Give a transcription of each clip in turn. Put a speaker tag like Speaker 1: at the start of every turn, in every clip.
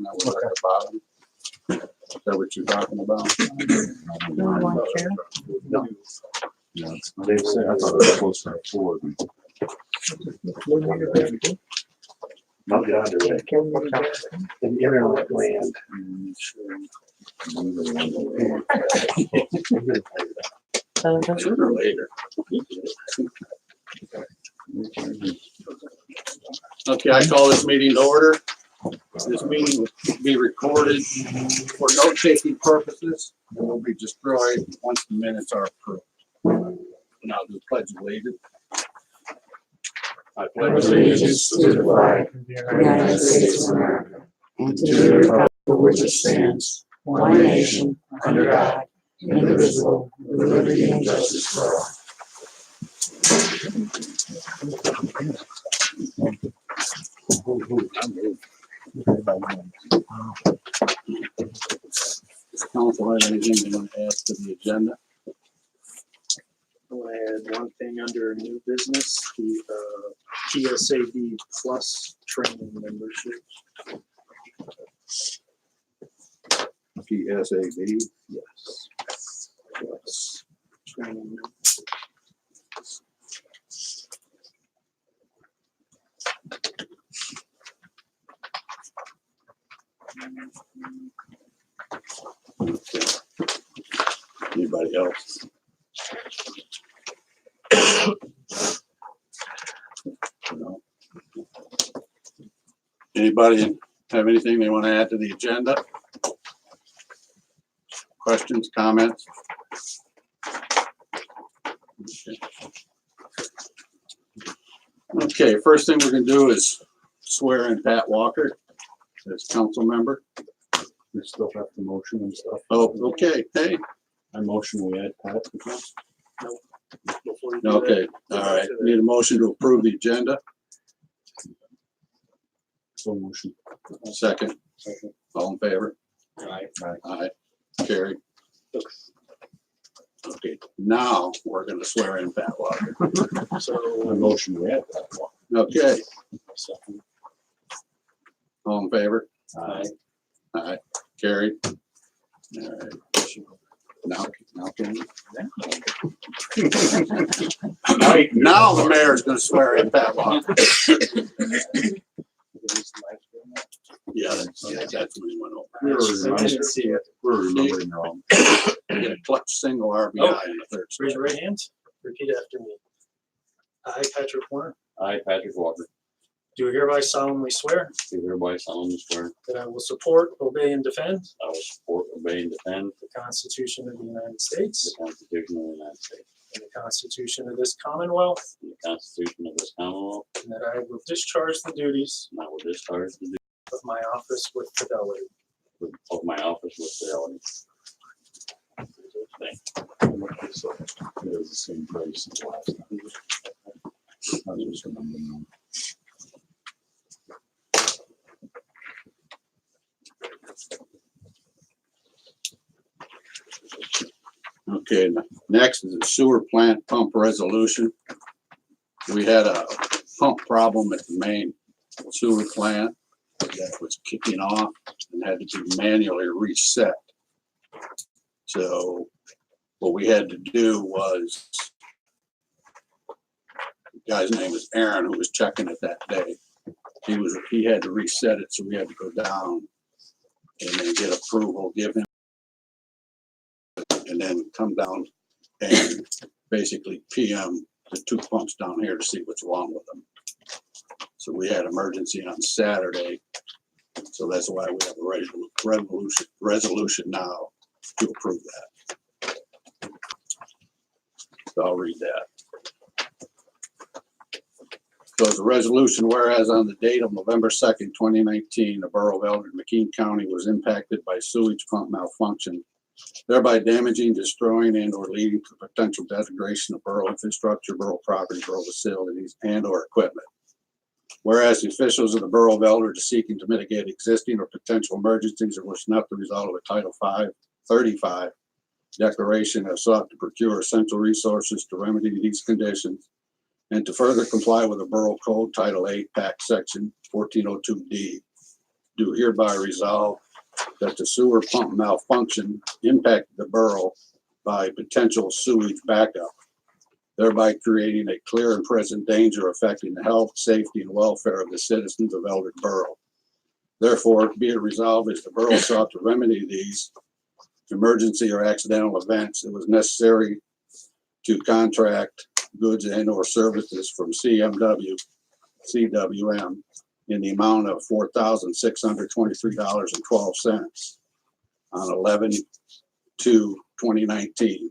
Speaker 1: that was at the bottom. Is that what you're talking about?
Speaker 2: No.
Speaker 3: Yeah, they said, I thought it was close to 4.
Speaker 2: Not the other way. In internet land.
Speaker 1: Sooner or later. Okay, I call this meeting to order. This meeting will be recorded for note-taking purposes and will be destroyed once the minutes are approved. And I'll do pledge of allegiance. I pledge allegiance to the flag
Speaker 4: of the United States of America, and to the republic for which it stands, one nation, under God, indivisible, with liberty and justice for all.
Speaker 1: Council, anything you want to add to the agenda?
Speaker 5: I'll add one thing under new business, the PSAB Plus training membership.
Speaker 1: PSAB.
Speaker 5: Yes. Plus training.
Speaker 1: Anybody else? No. Anybody have anything they want to add to the agenda? Questions, comments? Okay, first thing we're gonna do is swear in Pat Walker as council member.
Speaker 3: We still have the motion and stuff.
Speaker 1: Oh, okay, hey,
Speaker 3: I motion we add Pat.
Speaker 5: Before you do that,
Speaker 1: okay, all right, need a motion to approve the agenda.
Speaker 3: So motion.
Speaker 1: Second, all in favor?
Speaker 5: Aye.
Speaker 1: Aye, carried. Okay, now we're gonna swear in Pat Walker.
Speaker 3: I
Speaker 5: So,
Speaker 3: motion we add Pat.
Speaker 1: Okay,
Speaker 3: Second.
Speaker 1: all in favor?
Speaker 5: aye.
Speaker 1: Aye, carried. All right. Now can you? Now the mayor's gonna swear in Pat Walker. Yeah, that's when he went over.
Speaker 3: We were
Speaker 5: I didn't see it.
Speaker 3: We're remembering wrong.
Speaker 1: Get a clutch single RBI in the third
Speaker 5: Raise
Speaker 1: strike.
Speaker 5: your right hand. Repeat after me. I, Patrick Warner,
Speaker 6: I, Patrick Walker,
Speaker 5: do hereby solemnly swear
Speaker 6: do hereby solemnly swear
Speaker 5: that I will support, obey, and defend
Speaker 6: I will support, obey, and defend
Speaker 5: the Constitution of the United States
Speaker 6: the Constitution of the United States
Speaker 5: and the Constitution of this Commonwealth,
Speaker 6: and the Constitution of this Commonwealth,
Speaker 5: and that I will discharge the duties
Speaker 6: and I will discharge the duties
Speaker 5: of my office with fidelity.
Speaker 6: of my office with fidelity. Thank
Speaker 3: It was the same price as last time. I just remember now.
Speaker 1: Okay, next is a sewer plant pump resolution. We had a pump problem at the main sewer plant that was kicking off and had to be manually reset. So what we had to do was, the guy's name is Aaron, who was checking it that day. He had to reset it, so we had to go down and then get approval, give him, and then come down and basically PM the two pumps down here to see what's wrong with them. So we had emergency on Saturday. So that's why we have a resolution now to approve that. So I'll read that. So it's a resolution, whereas on the date of November 2nd, 2019, the borough of Eldred, McKean County was impacted by sewage pump malfunction, thereby damaging, destroying, and or leading to potential degradation of borough infrastructure, borough property, borough facilities, and or equipment. Whereas the officials of the borough of Eldred are seeking to mitigate existing or potential emergencies in which not the result of a Title 35 declaration have sought to procure essential resources to remedy these conditions and to further comply with the Borough Code Title 8 Pact Section 1402D. do hereby resolve that the sewer pump malfunction impacted the borough by potential sewage backup, thereby creating a clear and present danger affecting the health, safety, and welfare of the citizens of Eldred Borough. Therefore, be it resolved as the borough sought to remedy these emergency or accidental events, it was necessary to contract goods and or services from CWM in the amount of $4,623.12 on 11/2/2019.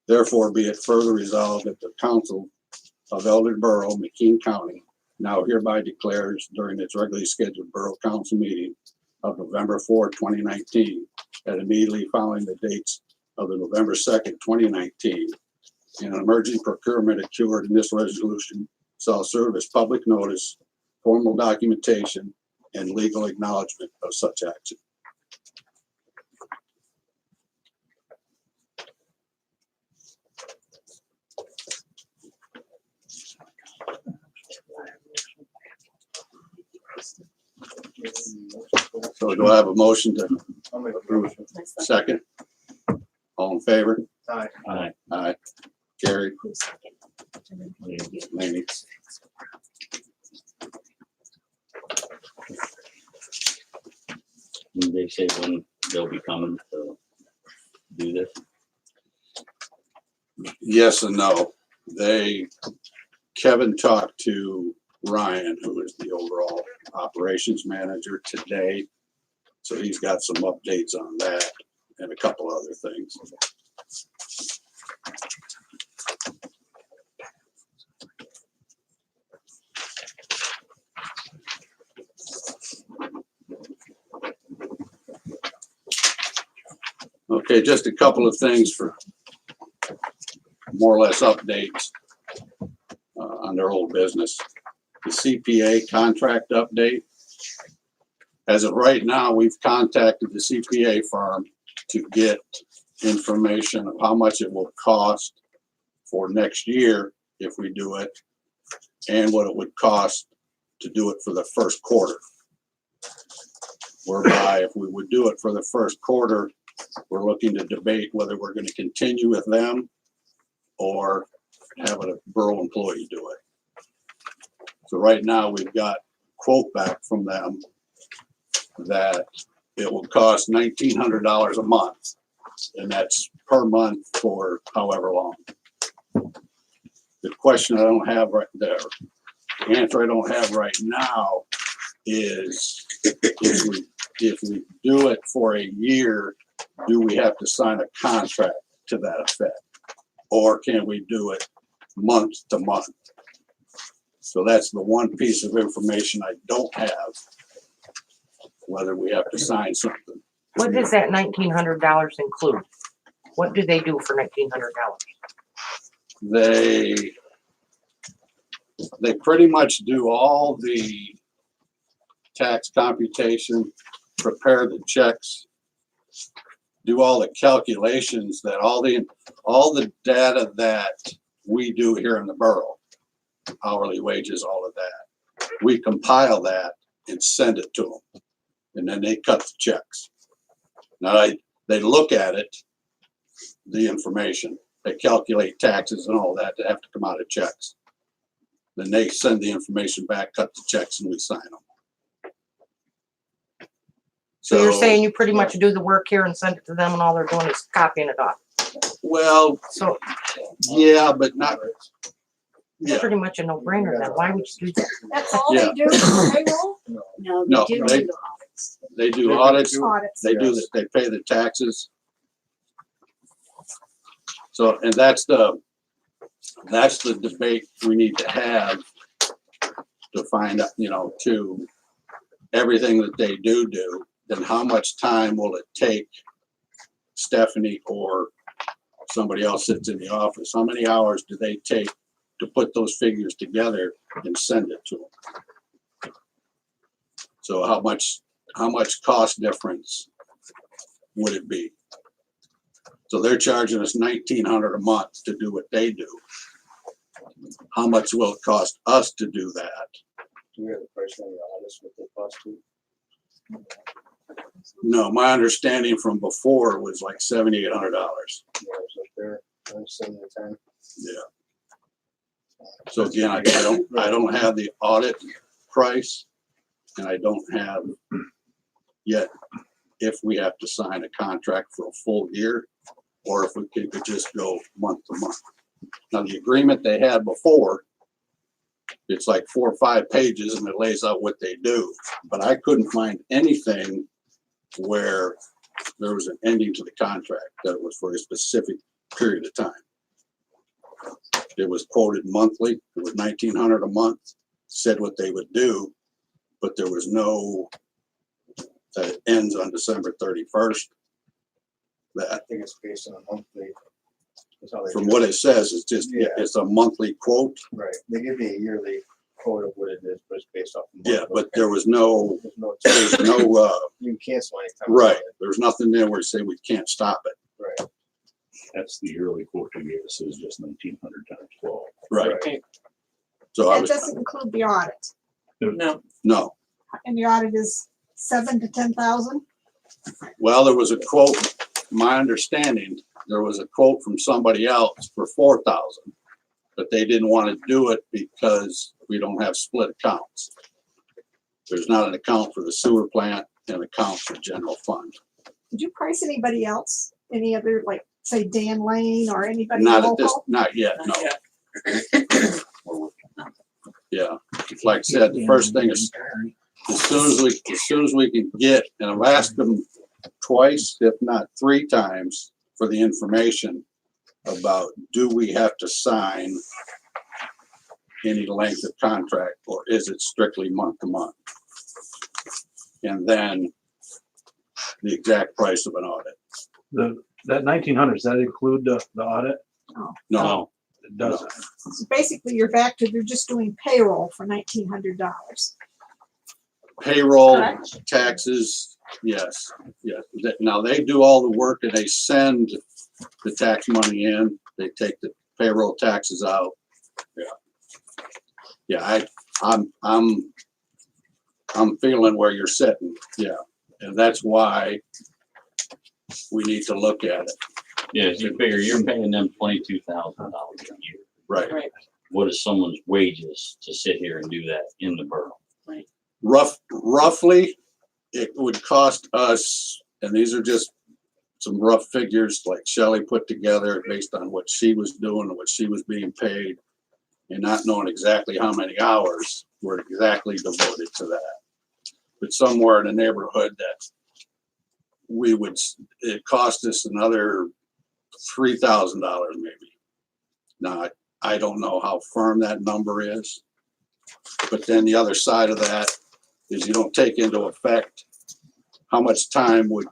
Speaker 1: Therefore, be it further resolved that the council of Eldred Borough, McKean County, now hereby declares during its regularly scheduled borough council meeting of November 4, 2019, and immediately following the dates of the November 2nd, 2019, an emergency procurement occurred in this resolution shall serve as public notice, formal documentation, and legal acknowledgement of such action. So do I have a motion to
Speaker 5: I'll make a
Speaker 1: approve?
Speaker 5: motion.
Speaker 1: Second? All in favor?
Speaker 5: Aye.
Speaker 6: Aye.
Speaker 1: Aye. Carried. Laney.
Speaker 6: Did they say when they'll be coming to do this?
Speaker 1: Yes and no. Kevin talked to Ryan, who is the overall operations manager today. So he's got some updates on that and a couple other things. Okay, just a couple of things for more or less updates on their old business. The CPA contract update. As of right now, we've contacted the CPA firm to get information of how much it will cost for next year if we do it, and what it would cost to do it for the first quarter. Whereby if we would do it for the first quarter, we're looking to debate whether we're going to continue with them or have a borough employee do it. So right now we've got a quote back from them that it will cost $1,900 a month, and that's per month for however long. The question I don't have right there, the answer I don't have right now is if we do it for a year, do we have to sign a contract to that effect? Or can we do it month to month? So that's the one piece of information I don't have, whether we have to sign something.
Speaker 4: What does that $1,900 include? What do they do for $1,900?
Speaker 1: They pretty much do all the tax computation, prepare the checks, do all the calculations, that all the data that we do here in the borough, hourly wages, all of that, we compile that and send it to them, and then they cut the checks. Now they look at it, the information, they calculate taxes and all that have to come out of checks. Then they send the information back, cut the checks, and we sign them.
Speaker 4: So you're saying you pretty much do the work here and send it to them and all they're doing is copying it off?
Speaker 1: Well,
Speaker 4: So
Speaker 1: yeah, but not,
Speaker 4: it's
Speaker 1: yeah,
Speaker 4: pretty much a no-brainer then. Why would you do that?
Speaker 7: That's all
Speaker 1: Yeah.
Speaker 7: they do for payroll?
Speaker 1: No,
Speaker 7: No, they do
Speaker 1: they-
Speaker 7: do audits.
Speaker 1: they do audits,
Speaker 7: Audits.
Speaker 1: they do, they pay the taxes. So, and that's the debate we need to have to find out, to everything that they do, then how much time will it take Stephanie or somebody else sits in the office? How many hours do they take to put those figures together and send it to them? So how much cost difference would it be? So they're charging us $1,900 a month to do what they do. How much will it cost us to do that?
Speaker 5: Do we have a price on the audits, what they cost to?
Speaker 1: No, my understanding from before was like $7,800. Yeah. So again, I don't have the audit price, and I don't have yet if we have to sign a contract for a full year, or if we could just go month to month. Now, the agreement they had before, it's like 4 or 5 pages, and it lays out what they do, but I couldn't find anything where there was an ending to the contract, that it was for a specific period of time. It was quoted monthly. It was $1,900 a month, said what they would do, but there was no, that it ends on December 31st. That,
Speaker 2: I think it's based on a monthly. That's how they
Speaker 1: from
Speaker 2: do
Speaker 1: what
Speaker 2: it.
Speaker 1: it says, it's just,
Speaker 2: Yeah.
Speaker 1: it's a monthly quote.
Speaker 2: Right, they give me a yearly quote of what it is, but it's based off. the
Speaker 1: Yeah,
Speaker 2: month.
Speaker 1: but there was no,
Speaker 2: There's no,
Speaker 1: there's no,
Speaker 2: you can cancel anytime.
Speaker 1: right, there's nothing there where you say we can't stop it.
Speaker 2: Right.
Speaker 3: That's the yearly quote you gave us, is just 1,900 times 12.
Speaker 1: Right.
Speaker 2: Right.
Speaker 1: So I
Speaker 4: That
Speaker 1: was,
Speaker 4: doesn't include the audit,
Speaker 5: No,
Speaker 1: no.
Speaker 4: and the audit is 7 to 10,000.
Speaker 1: Well, there was a quote, my understanding, there was a quote from somebody else for 4,000, but they didn't want to do it because we don't have split accounts. There's not an account for the sewer plant and an account for general fund.
Speaker 4: Did you price anybody else? Any other, like, say Dan Lane or anybody
Speaker 1: Not at this,
Speaker 4: local?
Speaker 1: not yet, no.
Speaker 6: We're working on it.
Speaker 1: Yeah, like I said, the first thing is, as soon as we can get, and I've asked them twice, if not 3 times, for the information about, do we have to sign any length of contract, or is it strictly month to month? And then the exact price of an audit.
Speaker 2: That 1,900, does that include the audit?
Speaker 1: No,
Speaker 2: It doesn't.
Speaker 4: So basically, you're back to, they're just doing payroll for $1,900.
Speaker 1: payroll,
Speaker 4: Correct.
Speaker 1: taxes, yes, yes. Now, they do all the work and they send the tax money in, they take the payroll taxes out. Yeah, I'm feeling where you're sitting, yeah, and that's why we need to look at it,
Speaker 6: Yeah, you figure you're paying them $22,000 a year.
Speaker 1: right?
Speaker 6: What is someone's wages to sit here and do that in the borough?
Speaker 1: Roughly, it would cost us, and these are just some rough figures like Shelley put together based on what she was doing and what she was being paid, and not knowing exactly how many hours were exactly devoted to that. But somewhere in the neighborhood that it cost us another $3,000 maybe. Now, I don't know how firm that number is, but then the other side of that is you don't take into effect how much time would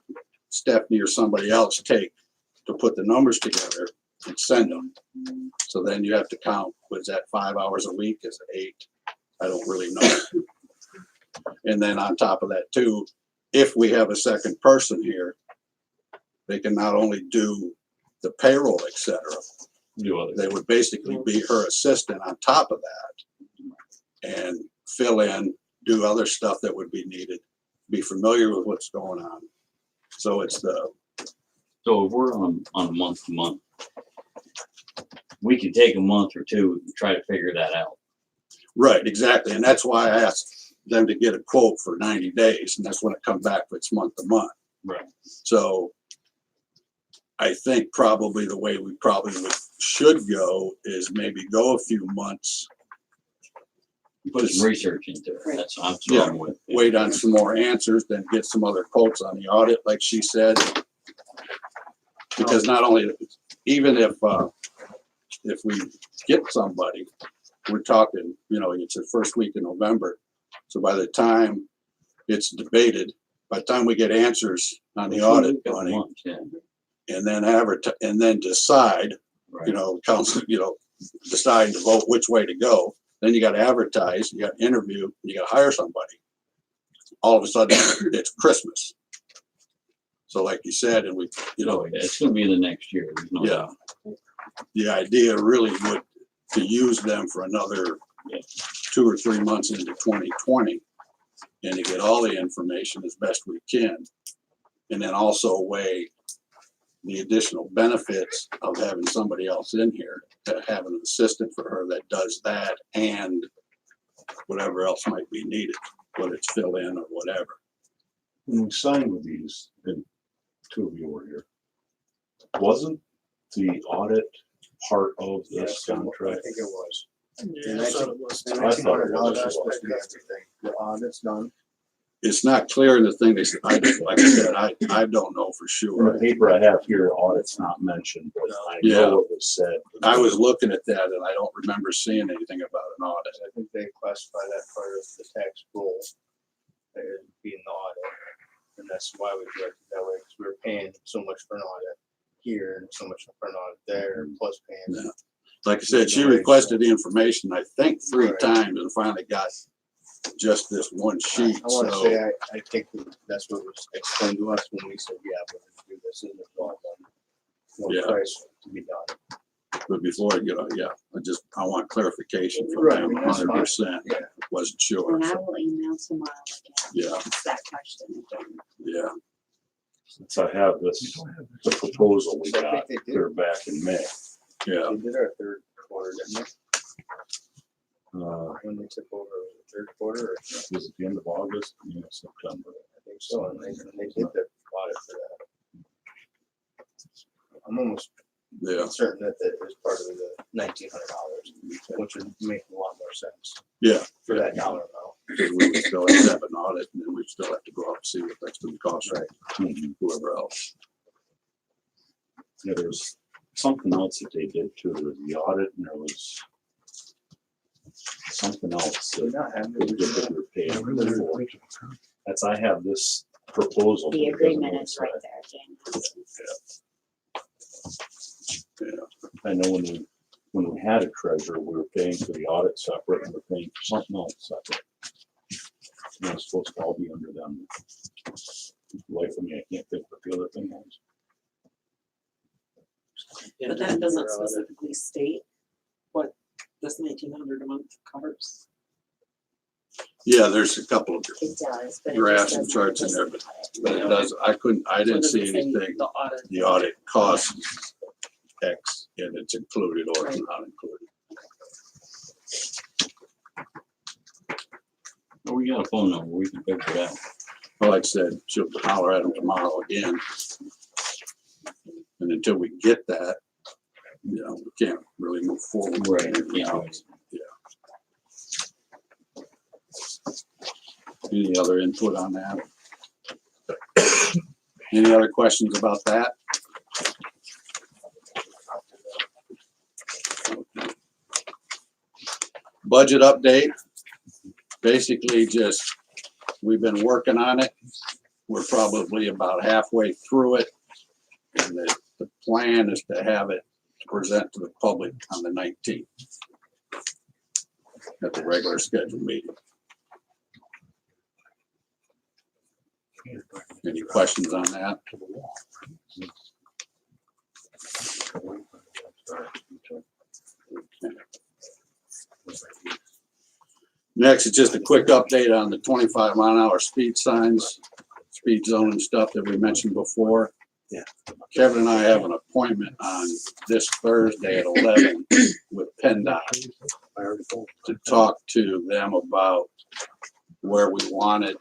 Speaker 1: Stephanie or somebody else take to put the numbers together and send them. So then you have to count, was that 5 hours a week? Is it 8? I don't really know. And then on top of that too, if we have a second person here, they can not only do the payroll, et cetera,
Speaker 6: Do other.
Speaker 1: they would basically be her assistant on top of that and fill in, do other stuff that would be needed, be familiar with what's going on. So it's
Speaker 6: So if we're on a month to month, we can take a month or two and try to figure that out.
Speaker 1: right, exactly. And that's why I asked them to get a quote for 90 days. And that's when it comes back, if it's month to month.
Speaker 6: Right.
Speaker 1: So I think probably the way we probably should go is maybe go a few months,
Speaker 6: Put some research into it. That's what
Speaker 1: Yeah.
Speaker 6: I'm with.
Speaker 1: wait on some more answers, then get some other quotes on the audit, like she said. Because not only, even if we get somebody, we're talking, it's the first week in November. So by the time it's debated, by the time we get answers on the audit
Speaker 6: Couple
Speaker 1: money,
Speaker 6: months, yeah.
Speaker 1: and then and then decide,
Speaker 6: Right.
Speaker 1: council, decide to vote which way to go. Then you got to advertise, you got to interview, you got to hire somebody. All of a sudden, it's Christmas. So like you said, and we,
Speaker 6: It's gonna be the next year. There's no
Speaker 1: yeah.
Speaker 6: doubt.
Speaker 1: The idea really would to use them for another 2 or 3 months into 2020, and to get all the information as best we can. And then also weigh the additional benefits of having somebody else in here, to have an assistant for her that does that and whatever else might be needed, whether it's fill in or whatever.
Speaker 3: When we signed with these, and two of you were here, wasn't the audit part of this
Speaker 2: I
Speaker 3: contract?
Speaker 2: think it was.
Speaker 5: Yeah, I thought it was.
Speaker 2: And
Speaker 3: I thought it was.
Speaker 2: $1,900 supposed to be everything. The audit's done.
Speaker 1: It's not clear in the thing they said, like I said, I don't know for
Speaker 3: In
Speaker 1: sure.
Speaker 3: the paper I have here, audit's not mentioned, but I know it was said.
Speaker 1: I was looking at that and I don't remember seeing anything about an audit.
Speaker 2: I think they classify that part of the tax roll as being the audit. And that's why we do it that way, because we're paying so much for an audit here and so much for an audit there, plus paying.
Speaker 1: Yeah. Like I said, she requested the information, I think 3
Speaker 2: Right.
Speaker 1: times, and finally got just this one sheet,
Speaker 2: I want to
Speaker 1: so.
Speaker 2: say, I think that's what was explained to us when we said, yeah, we're gonna do this, and it's all done. One
Speaker 1: Yeah.
Speaker 2: price to be done.
Speaker 1: But before I get on, yeah, I want clarification from
Speaker 2: Right,
Speaker 1: them,
Speaker 2: that's fine.
Speaker 1: 100%.
Speaker 2: Yeah.
Speaker 1: Wasn't sure.
Speaker 4: And I
Speaker 1: so,
Speaker 4: will email tomorrow again.
Speaker 1: Yeah.
Speaker 4: Ask that question again.
Speaker 1: Yeah,
Speaker 3: Since I have this, the proposal we
Speaker 2: I
Speaker 3: got
Speaker 2: think they did.
Speaker 3: clear back in May.
Speaker 1: yeah.
Speaker 2: They did our third quarter, didn't they?
Speaker 3: Uh,
Speaker 2: When they took over, was it third quarter, or
Speaker 3: was it the end of August, beginning of September?
Speaker 2: I think so, and they did the audit for that. I'm almost
Speaker 1: Yeah,
Speaker 2: certain that that was part of the $1,900, which would make a lot more sense
Speaker 1: yeah.
Speaker 2: for that dollar amount.
Speaker 1: Because we would still have to have an audit, and then we'd still have to go out and see what that's gonna cost, right?
Speaker 3: Mhm.
Speaker 1: Whoever else.
Speaker 3: Yeah, there was something else that they did too. There was the audit and there was something else
Speaker 2: Do we
Speaker 3: that
Speaker 2: not have
Speaker 3: they did that we were paying for. That's, I have this proposal.
Speaker 4: The
Speaker 3: but it doesn't
Speaker 4: agreement
Speaker 3: really
Speaker 4: is
Speaker 3: say.
Speaker 4: right there, Jane.
Speaker 1: Yeah,
Speaker 3: I know when we had a treasurer, we were paying for the audit separate and we're paying for something else separate. And it's supposed to all be under them. Life of me, I can't think what the other thing was.
Speaker 7: But that doesn't specifically state what this 1,900 a month covers.
Speaker 1: yeah, there's a couple of
Speaker 4: It does, but it
Speaker 1: graphs
Speaker 4: just
Speaker 1: and
Speaker 4: doesn't
Speaker 1: charts in there,
Speaker 4: specify it.
Speaker 1: but it does, I didn't
Speaker 7: So it
Speaker 1: see
Speaker 7: doesn't say
Speaker 1: anything.
Speaker 7: The audit.
Speaker 1: The audit costs X, and it's included or it's not included.
Speaker 6: Oh, we got a phone number, we can figure it out.
Speaker 1: Well, like I said, she'll holler at them tomorrow again. And until we get that, you know, we can't really move forward.
Speaker 6: Right,
Speaker 1: You know,
Speaker 6: yeah.
Speaker 1: Any other input on that? Any other questions about that? Budget update. Basically just, we've been working on it. We're probably about halfway through it. And the plan is to have it to present to the public on the 19th at the regular scheduled meeting. Any questions on that? Next is just a quick update on the 25-mile-an-hour speed signs, speed zone and stuff that we mentioned before.
Speaker 3: Yeah.
Speaker 1: Kevin and I have an appointment on this Thursday at 11 with PennDOT to talk to them about where we want it,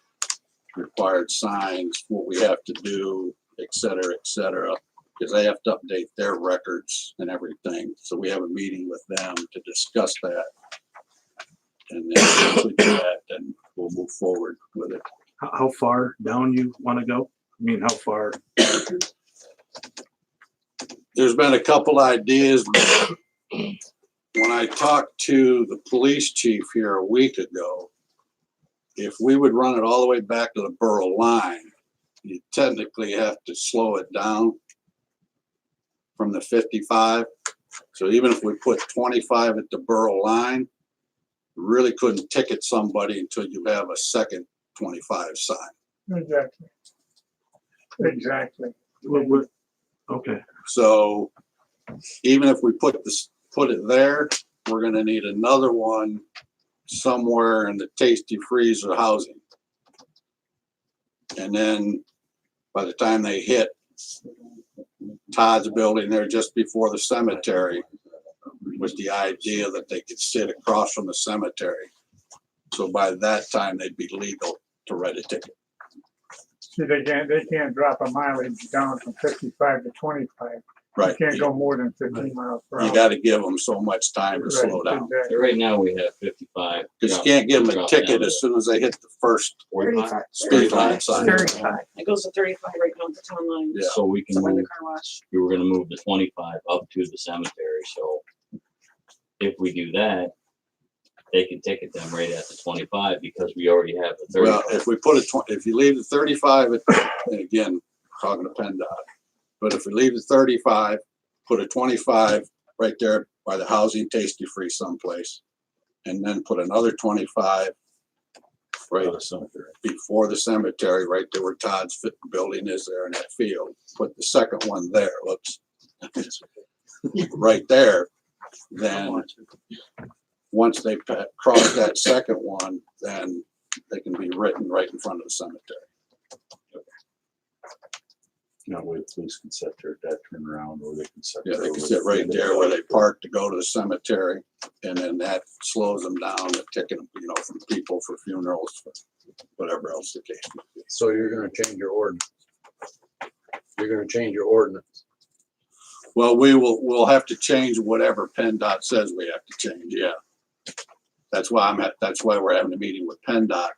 Speaker 1: required signs, what we have to do, et cetera, because they have to update their records and everything. So we have a meeting with them to discuss that. And then once we do that, then we'll move forward with it.
Speaker 8: How far down you want to go? I mean, how far?
Speaker 1: There's been a couple ideas. When I talked to the police chief here a week ago, if we would run it all the way back to the borough line, you technically have to slow it down from the 55. So even if we put 25 at the borough line, you really couldn't ticket somebody until you have a second 25 sign.
Speaker 9: Exactly. Exactly.
Speaker 8: Okay.
Speaker 1: So even if we put it there, we're gonna need another one somewhere in the Tasty Freezer housing. And then by the time they hit Todd's building there just before the cemetery, was the idea that they could sit across from the cemetery. So by that time, they'd be legal to write a ticket.
Speaker 9: See, they can't drop a mileage down from 55 to 25.
Speaker 1: Right.
Speaker 9: You can't go more than 15 miles per hour.
Speaker 1: You gotta give them so much time to slow down.
Speaker 9: Exactly.
Speaker 6: Right now, we have 55.
Speaker 1: Because you can't give them a
Speaker 6: Drop
Speaker 1: ticket
Speaker 6: down to
Speaker 1: as soon as they hit the first
Speaker 6: 45.
Speaker 1: speed limit sign.
Speaker 4: 35.
Speaker 7: It goes to 35 right now at the town line.
Speaker 1: Yeah.
Speaker 6: So we can
Speaker 7: So by the
Speaker 6: move,
Speaker 7: car wash.
Speaker 6: we were gonna move the 25 up to the cemetery, so if we do that, they can ticket them right at the 25 because we already have the
Speaker 1: Well,
Speaker 6: 35.
Speaker 1: if we put if you leave the 35, and again, talking to PennDOT, but if we leave the 35, put a 25 right there by the housing tasty free someplace, and then put another 25 right
Speaker 3: the cemetery.
Speaker 1: before the cemetery, right there where Todd's building is there in that field. Put the second one there, whoops. Right there, then once they cross that second one, then they can be written right in front of the cemetery.
Speaker 3: That way the police can set their dead turn around, or they can set.
Speaker 1: Yeah, they
Speaker 3: their-
Speaker 1: can sit right there where they park to go to the cemetery, and then that slows them down, the ticket, you know, from people for funerals, for whatever else the case may be.
Speaker 10: So you're gonna change your ordinance. You're gonna change your ordinance.
Speaker 1: Well, we'll have to change whatever PennDOT says we have to change, yeah. That's why that's why we're having a meeting with PennDOT.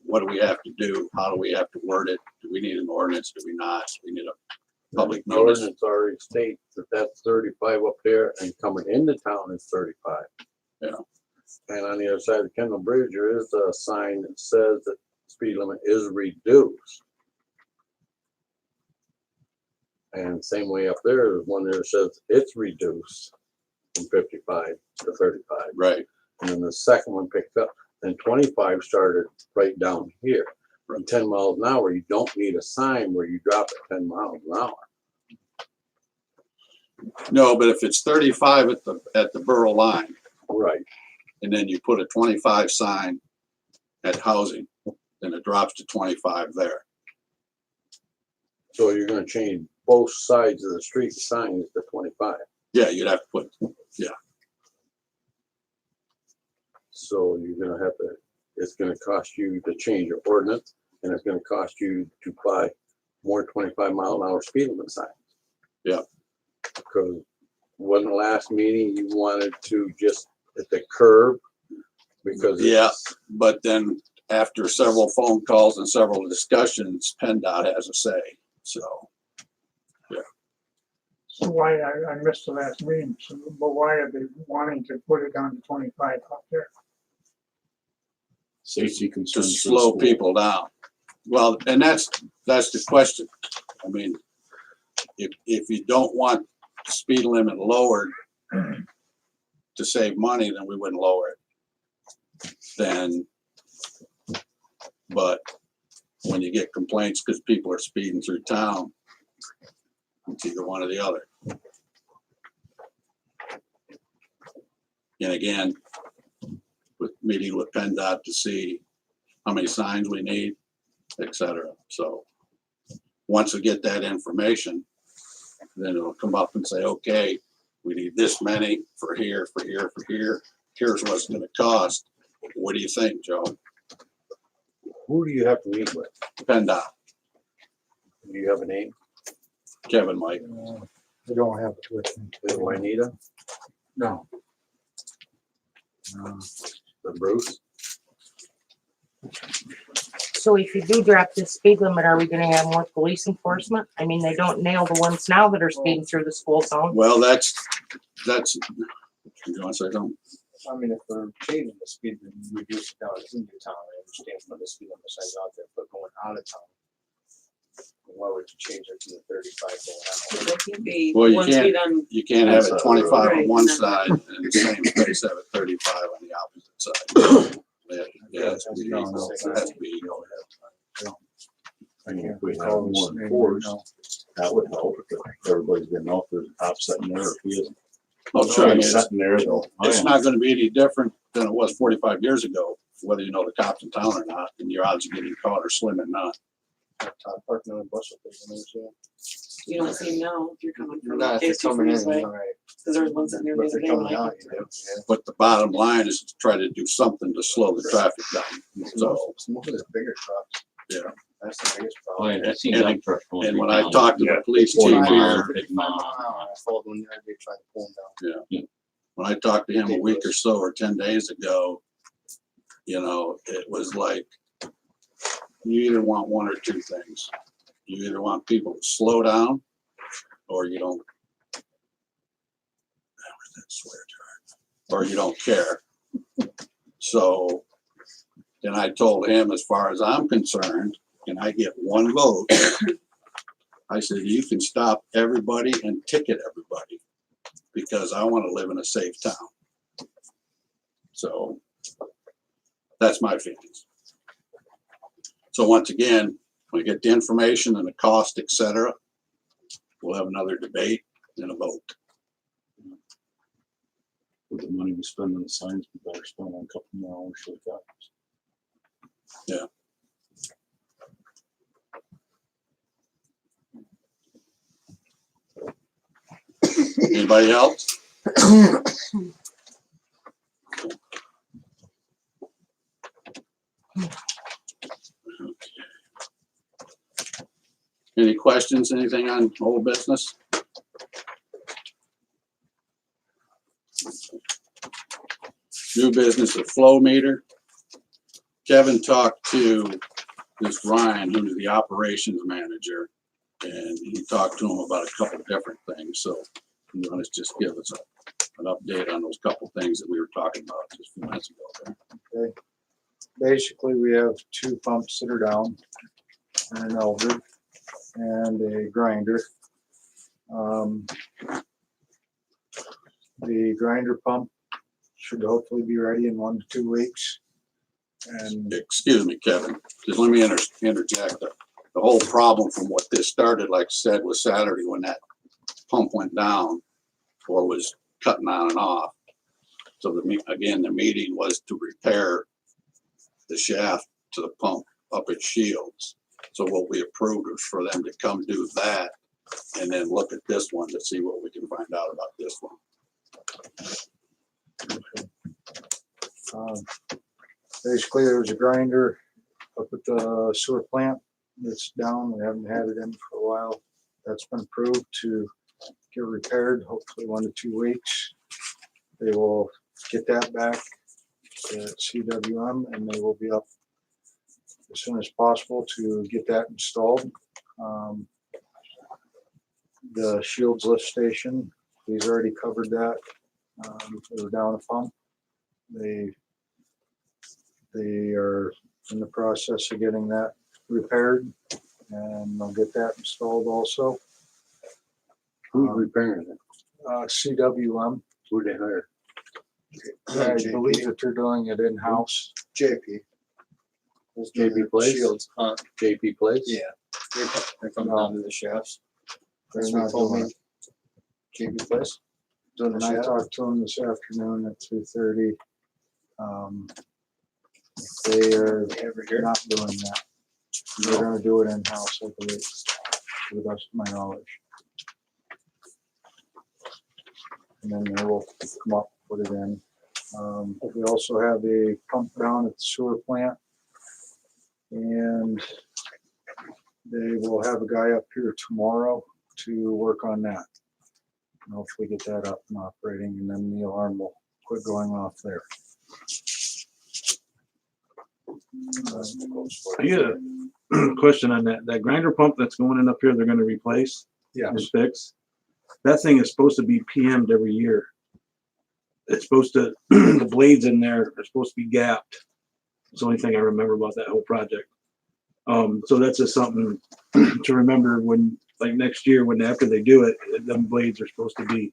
Speaker 1: What do we have to do? How do we have to word it? Do we need an ordinance? Do we not? We need a public
Speaker 10: The
Speaker 1: notice.
Speaker 10: ordinance already states that that's 35 up there and coming into town is 35.
Speaker 1: Yeah.
Speaker 10: And on the other side of Kendall Bridge, there is a sign that says that speed limit is reduced. And same way up there, there's one there that says it's reduced from 55 to 35.
Speaker 1: Right,
Speaker 10: And then the second one picked up, and 25 started right down here. From 10 miles an hour, you don't need a sign where you drop at 10 miles an hour.
Speaker 1: no, but if it's 35 at the borough line,
Speaker 10: Right.
Speaker 1: and then you put a 25 sign at housing, then it drops to 25 there.
Speaker 10: So you're gonna change both sides of the street signs to 25.
Speaker 1: Yeah, you'd have to put,
Speaker 10: So you're gonna have to, it's gonna cost you to change your ordinance, and it's gonna cost you to buy more 25-mile-an-hour speed limit signs.
Speaker 1: Yeah.
Speaker 10: Because when the last meeting, you wanted to just at the curb, because
Speaker 1: Yeah.
Speaker 10: it's-
Speaker 1: but then after several phone calls and several discussions, PennDOT has a say, so.
Speaker 9: So why, I missed the last meeting, so, but why are they wanting to put it down to 25 up there?
Speaker 3: Safety
Speaker 1: To
Speaker 3: concerns. for the
Speaker 1: slow
Speaker 3: school.
Speaker 1: people down. Well, and that's the question. I mean, if you don't want the speed limit lowered to save money, then we wouldn't lower it. Then, but when you get complaints because people are speeding through town, it's either one or the other. And again, with meeting with PennDOT to see how many signs we need, et cetera. So once we get that information, then it'll come up and say, okay, we need this many for here, for here, for here. Here's what it's gonna cost. What do you think, Joe?
Speaker 10: who do you have to meet with?
Speaker 1: PennDOT,
Speaker 10: Do you have a name?
Speaker 1: Kevin, Mike.
Speaker 11: I don't have it with me.
Speaker 10: Is it Juanita?
Speaker 11: No.
Speaker 10: The Bruce?
Speaker 4: So if you do drop this speed limit, are we gonna have more police enforcement? I mean, they don't nail the ones now that are speeding through the school zone.
Speaker 1: Well, that's, you want to say something?
Speaker 2: I mean, if we're changing the speed, then reduce it down into town, I understand for the speed limit signs out there, but going out of town. Why would you change it to the 35 going out?
Speaker 7: It can be
Speaker 1: Well, you
Speaker 7: one
Speaker 1: can't-
Speaker 7: speed on,
Speaker 1: You can't have it 25 on
Speaker 7: Right.
Speaker 1: one side and the same space have it 35 on the opposite side. Yeah, it has to be,
Speaker 11: No, no,
Speaker 1: it has to be equal.
Speaker 3: I mean, if we have more enforced, that would help. If everybody's getting off, there's a cop sitting there, if he isn't.
Speaker 1: Oh, sure, I mean,
Speaker 3: Sitting there, though.
Speaker 1: it's not gonna be any different than it was 45 years ago, whether you know the cops in town or not, and your odds of getting caught are slim and none.
Speaker 2: Todd parking on the bus up there, you know,
Speaker 7: You don't see them now if you're coming
Speaker 2: so.
Speaker 7: from
Speaker 2: Not if
Speaker 7: Case
Speaker 2: you're
Speaker 7: Two
Speaker 2: coming in,
Speaker 7: Freeway,
Speaker 2: all right.
Speaker 7: cause there was one sitting there
Speaker 2: But
Speaker 7: the
Speaker 2: if
Speaker 7: other
Speaker 2: you're
Speaker 7: day when
Speaker 2: coming
Speaker 7: I
Speaker 2: out,
Speaker 7: came
Speaker 2: you
Speaker 7: through.
Speaker 2: do, yeah.
Speaker 1: But the bottom line is to try to do something to slow the traffic down. So,
Speaker 2: Most of the bigger trucks.
Speaker 1: Yeah.
Speaker 2: That's the biggest
Speaker 6: Oh,
Speaker 2: problem.
Speaker 6: yeah, I've seen
Speaker 1: And-
Speaker 6: dump trucks going
Speaker 1: and
Speaker 6: through
Speaker 1: when I
Speaker 6: town.
Speaker 1: talked to
Speaker 8: Yeah.
Speaker 1: the police
Speaker 6: 40
Speaker 1: chief
Speaker 6: miles.
Speaker 1: here,
Speaker 6: Big
Speaker 2: I
Speaker 6: mile.
Speaker 2: followed one the other day trying to pull them down.
Speaker 1: when I talked to him a week or so or 10 days ago, you know, it was like, you either want one or two things. You either want people to slow down or you don't. Where's that swear jar? Or you don't care. So then I told him, as far as I'm concerned, can I get one vote? I said, you can stop everybody and ticket everybody because I want to live in a safe town. So that's my feelings. So once again, when we get the information and the cost, et cetera, we'll have another debate and a vote.
Speaker 3: With the money we spend on the signs, we better spend on a couple more hours for the cops.
Speaker 1: Yeah. Anybody else? Any questions, anything on old business? New business, a flow meter. Kevin talked to this Ryan, who's the operations manager, and he talked to him about a couple different things. So you want to just give us an update on those couple things that we were talking about just a few minutes ago there.
Speaker 11: Okay. Basically, we have two pumps that are down, and an Eldred and a grinder. The grinder pump should hopefully be ready in 1 to 2 weeks. And
Speaker 1: Excuse me, Kevin, just let me interject. The whole problem from what this started, like I said, was Saturday when that pump went down or was cutting on and off. So the meeting was to repair the shaft to the pump up at Shields. So what we approved was for them to come do that and then look at this one to see what we can find out about this one.
Speaker 11: basically, there's a grinder up at the sewer plant that's down. We haven't had it in for a while. That's been approved to get repaired, hopefully 1 to 2 weeks. They will get that back at CWM and they will be up as soon as possible to get that installed. The Shields lift station, he's already covered that. They were down a pump. They are in the process of getting that repaired and they'll get that installed also.
Speaker 10: Who's repairing it?
Speaker 11: CWM,
Speaker 10: Who they hire?
Speaker 11: I believe that they're doing it in-house.
Speaker 2: JP. Those
Speaker 10: JP Place?
Speaker 2: Shields, huh?
Speaker 10: JP Place?
Speaker 2: Yeah. They're coming down to the shafts.
Speaker 11: They're
Speaker 2: That's what
Speaker 11: not
Speaker 2: he told
Speaker 11: doing
Speaker 2: me.
Speaker 11: it.
Speaker 2: JP Place? Doing the
Speaker 11: And I
Speaker 2: shaft?
Speaker 11: talked to them this afternoon at 2:30. They are
Speaker 2: Over here.
Speaker 11: not doing that. They're gonna do it in-house, I believe, to the best of my knowledge. And then they will come up, put it in. We also have a pump down at the sewer plant. And they will have a guy up here tomorrow to work on that. And hopefully get that up and operating, and then the alarm will quit going off there.
Speaker 8: I get a question on that. That grinder pump that's going in up here, they're gonna replace and
Speaker 11: Yes,
Speaker 8: fix. That thing is supposed to be PM'd every year. It's supposed to, the blades in there are supposed to be gapped. It's the only thing I remember about that whole project. So that's just something to remember when, like next year, when after they do it, them blades are supposed to be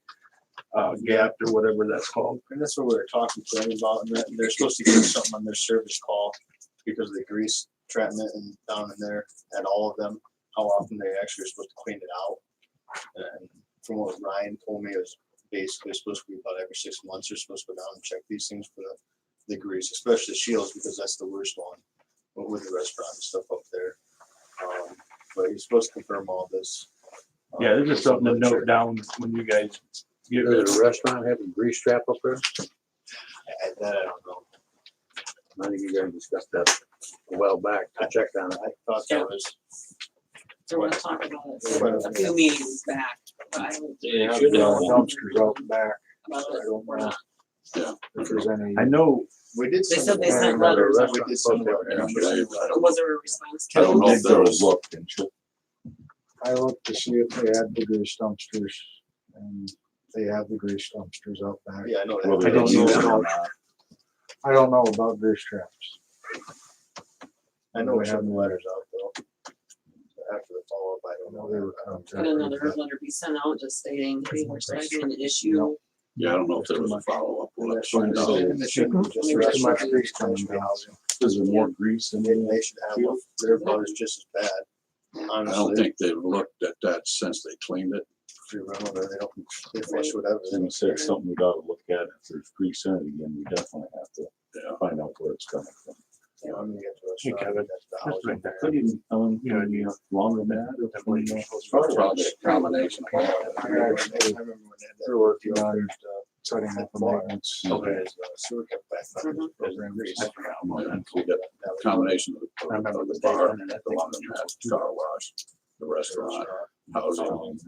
Speaker 8: gapped or whatever that's called.
Speaker 2: And that's what we were talking to them about, and they're supposed to get something on their service call because of the grease trapping it and down in there at all of them, how often they actually are supposed to clean it out. And from what Ryan told me, it was basically supposed to be about every 6 months, they're supposed to go down and check these things for the grease, especially the Shields, because that's the worst one with the restaurant and stuff up there. But he's supposed to confirm all this.
Speaker 8: Yeah, there's just something to note down when you guys get rid
Speaker 10: Does
Speaker 8: of
Speaker 10: the restaurant have a grease trap up there?
Speaker 2: That I don't know.
Speaker 10: I think you guys discussed that a while back. I checked on it.
Speaker 2: I thought that was,
Speaker 7: So we're talking about it a few meetings back, but I don't.
Speaker 6: They
Speaker 11: Have
Speaker 6: should
Speaker 11: the
Speaker 6: have one.
Speaker 11: dumpsters out back.
Speaker 7: about
Speaker 11: I
Speaker 7: it.
Speaker 11: don't
Speaker 7: We're
Speaker 11: know
Speaker 7: not.
Speaker 11: if there's any.
Speaker 8: I know
Speaker 2: we did.
Speaker 7: They
Speaker 2: send
Speaker 7: said they
Speaker 2: a
Speaker 7: sent
Speaker 2: letter.
Speaker 7: letters.
Speaker 2: We did send a letter.
Speaker 1: Yeah, but I
Speaker 7: Was there a response?
Speaker 1: I don't know if there was,
Speaker 3: Look, and she'll-
Speaker 11: I looked to see if they had the grease dumpsters, and they have the grease dumpsters out back.
Speaker 2: Yeah, I know that.
Speaker 3: whether
Speaker 8: I don't
Speaker 3: they
Speaker 8: know
Speaker 3: use it or
Speaker 11: about-
Speaker 3: not.
Speaker 11: I don't know about grease traps.
Speaker 2: I know we're sending letters out though. After the follow-up, I don't know.
Speaker 11: They were
Speaker 7: Could
Speaker 11: contacted,
Speaker 7: another
Speaker 11: but
Speaker 7: letter be sent out just stating, hey, we're citing an issue?
Speaker 1: yeah, I don't know if there was a follow-up. We'll have to find out.
Speaker 2: And it shouldn't be just
Speaker 11: Too much
Speaker 2: restaurants,
Speaker 11: grease
Speaker 2: it should be
Speaker 11: coming down.
Speaker 2: housing.
Speaker 3: Is there more grease in
Speaker 2: They
Speaker 3: it?
Speaker 2: they should have, their butt's just as bad.
Speaker 1: I don't
Speaker 2: Honestly,
Speaker 1: think they've looked at that since they cleaned it.
Speaker 2: if you remember, they don't, they flush whatever.
Speaker 3: And it's something we gotta look at. If there's grease in it again, we definitely have to find out where it's coming from.
Speaker 2: You know, I'm gonna get to
Speaker 8: Hey,
Speaker 2: a restaurant,
Speaker 8: Kevin.
Speaker 2: that's the
Speaker 8: That's
Speaker 2: housing
Speaker 8: right there.
Speaker 2: there.
Speaker 3: Couldn't, longer than that, or
Speaker 1: Probably a combination of all.
Speaker 2: I remember when they had
Speaker 11: they're
Speaker 2: that
Speaker 11: working on
Speaker 2: filtered,
Speaker 11: setting up a maintenance.
Speaker 2: filtered as, sewer kept back up.
Speaker 7: Mhm.
Speaker 2: Program grease.
Speaker 1: Yeah, we got
Speaker 2: That was
Speaker 1: combination of
Speaker 2: I remember
Speaker 1: the
Speaker 2: the
Speaker 1: bar,
Speaker 2: day,
Speaker 1: the laundromat, car wash, the restaurant, housing.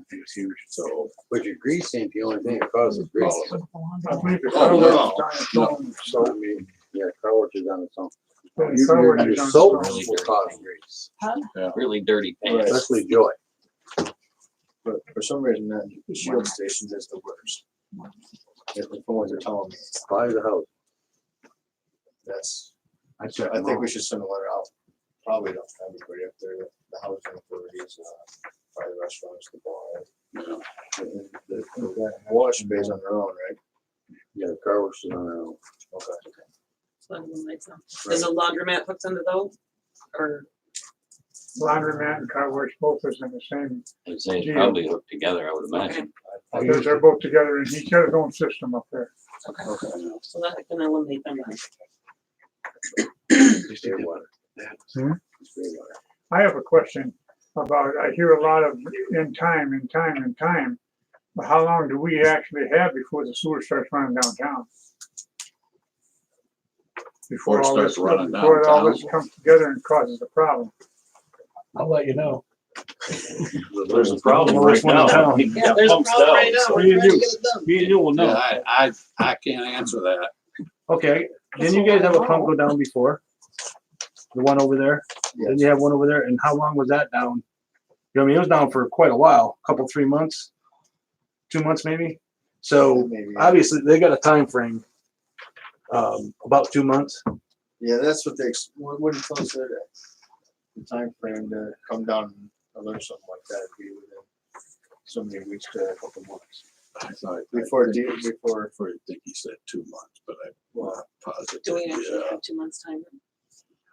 Speaker 1: So,
Speaker 10: But your grease ain't the only thing that causes grease.
Speaker 9: I believe the
Speaker 2: Oh,
Speaker 9: car
Speaker 2: no.
Speaker 9: wash is on its own,
Speaker 10: So, I mean, yeah, car wash is on its own.
Speaker 9: the car wash
Speaker 10: Your
Speaker 9: is on its
Speaker 10: soap
Speaker 9: own.
Speaker 6: Really
Speaker 10: will
Speaker 6: dirty.
Speaker 10: cause grease,
Speaker 6: Really dirty
Speaker 2: Right.
Speaker 6: pants.
Speaker 10: especially Joy.
Speaker 2: But for some reason, that shield station is the worst. If the phones are telling me,
Speaker 10: Buy the house.
Speaker 2: that's,
Speaker 8: I checked
Speaker 2: I
Speaker 8: them
Speaker 2: think
Speaker 8: out.
Speaker 2: we should send a letter out. Probably don't have anybody up there, the housing authorities, probably the restaurants, the bar.
Speaker 1: yeah,
Speaker 2: The wash bays on their own, right?
Speaker 10: Yeah, the car wash is on their own.
Speaker 2: Okay.
Speaker 7: So that one makes sense. Is a laundromat hooked into those? Or,
Speaker 9: Laundromat and car wash both is in the same,
Speaker 6: I'd say it's probably hooked together, I would imagine.
Speaker 9: because they're both together and he's got his own system up there.
Speaker 7: okay, so that can eliminate them then.
Speaker 10: Stay water.
Speaker 9: Hmm?
Speaker 10: Stay water.
Speaker 9: I have a question about, I hear a lot of in time. But how long do we actually have before the sewer starts running downtown?
Speaker 1: Before it
Speaker 9: all
Speaker 1: starts
Speaker 9: this,
Speaker 1: running
Speaker 9: before all
Speaker 1: downtown.
Speaker 9: this comes together and causes a problem.
Speaker 5: I'll let you know.
Speaker 3: There's a problem
Speaker 8: Lowest
Speaker 3: right
Speaker 8: one in
Speaker 3: now.
Speaker 8: town.
Speaker 3: It
Speaker 7: Yeah, there's a
Speaker 3: pumps
Speaker 7: problem
Speaker 3: down,
Speaker 7: right now.
Speaker 3: so-
Speaker 8: What do you do?
Speaker 7: Get it done.
Speaker 8: Me and you will
Speaker 1: yeah,
Speaker 8: know.
Speaker 1: I can't answer that.
Speaker 8: Okay, didn't you guys have a pump go down before? The one over there? Didn't you have one over there? And how long was that down? You know, I mean, it was down for quite a while, couple, 3 months, 2 months maybe. So
Speaker 2: Maybe, yeah.
Speaker 8: obviously they got a time frame. About 2 months.
Speaker 2: Yeah, that's what they, what did you tell us there? The time frame to come down and alert something like that would be within so many weeks to a couple months.
Speaker 1: I thought.
Speaker 2: Before,
Speaker 1: I think-
Speaker 2: before,
Speaker 1: I think he said 2 months, but I'm not positive.
Speaker 7: Do we actually
Speaker 1: Yeah.
Speaker 7: have 2 months time?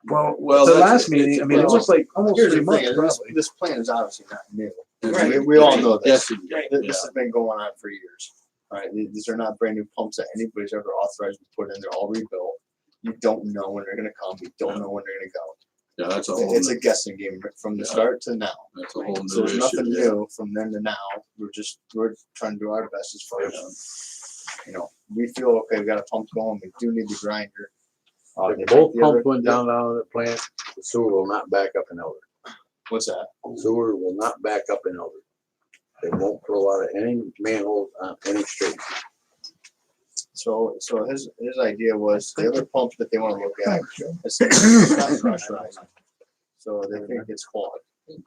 Speaker 1: Well,
Speaker 8: The
Speaker 1: that's-
Speaker 8: last meeting, I mean, it was like almost
Speaker 2: here's
Speaker 8: 3
Speaker 2: the
Speaker 8: months
Speaker 2: thing,
Speaker 8: probably.
Speaker 2: this plan is obviously not new.
Speaker 1: Right.
Speaker 2: We all know this.
Speaker 1: Guessing game,
Speaker 2: This
Speaker 1: yeah.
Speaker 2: has been going on for years. All right, these are not brand new pumps that anybody's ever authorized to put in. They're all rebuilt. You don't know when they're gonna come. You don't know when they're gonna go.
Speaker 1: Yeah, that's a whole,
Speaker 2: It's a guessing game from the start to now.
Speaker 1: that's a whole
Speaker 2: So
Speaker 1: new
Speaker 2: there's nothing
Speaker 1: issue.
Speaker 2: new from then to now. We're trying to do our best as far as, we feel, okay, we got a pump going. We do need the grinder.
Speaker 10: If
Speaker 2: they
Speaker 10: both
Speaker 2: took the other-
Speaker 10: pumps went down out of the plant, the sewer will not back up in Elder.
Speaker 2: What's that?
Speaker 10: Sewer will not back up in Elder. They won't flow out of any manholes on any street.
Speaker 2: So his idea was the other pump that they want to look at,
Speaker 9: Thanks, Joe.
Speaker 2: it's not pressurized. So they think it's clogged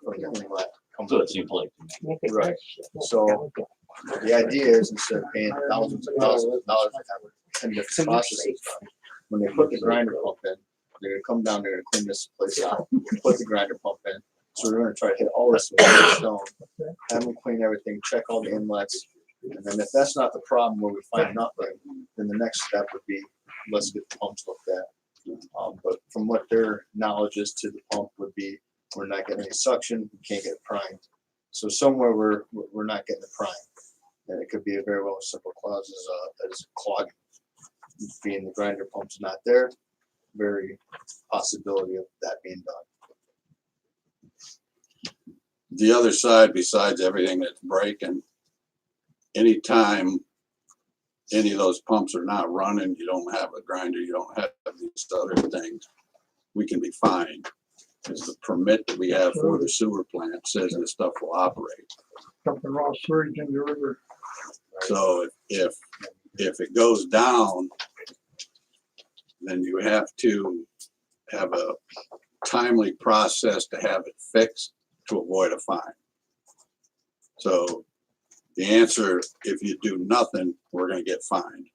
Speaker 2: from the inlet.
Speaker 6: So it seems like to me.
Speaker 2: Right. So the idea is instead of paying thousands of dollars to have 10 different processes done, when they put the grinder pump in, they're gonna come down, they're gonna clean this place out, put the grinder pump in. So we're gonna try to hit all this with one stone, have them clean everything, check all the inlets. And then if that's not the problem where we find nothing, then the next step would be, let's get the pumps looked at. But from what their knowledge is to the pump would be, we're not getting any suction, we can't get it primed. So somewhere we're not getting it primed. And it could be a very well simple cause as clogging. Being the grinder pump's not there, very possibility of that being done.
Speaker 1: The other side, besides everything that's breaking, anytime any of those pumps are not running, you don't have a grinder, you don't have these other things, we can be fined. Because the permit that we have for the sewer plant says this stuff will operate.
Speaker 9: Dumping raw sewage in the river.
Speaker 1: So if it goes down, then you have to have a timely process to have it fixed to avoid a fine. So the answer, if you do nothing, we're gonna get fined.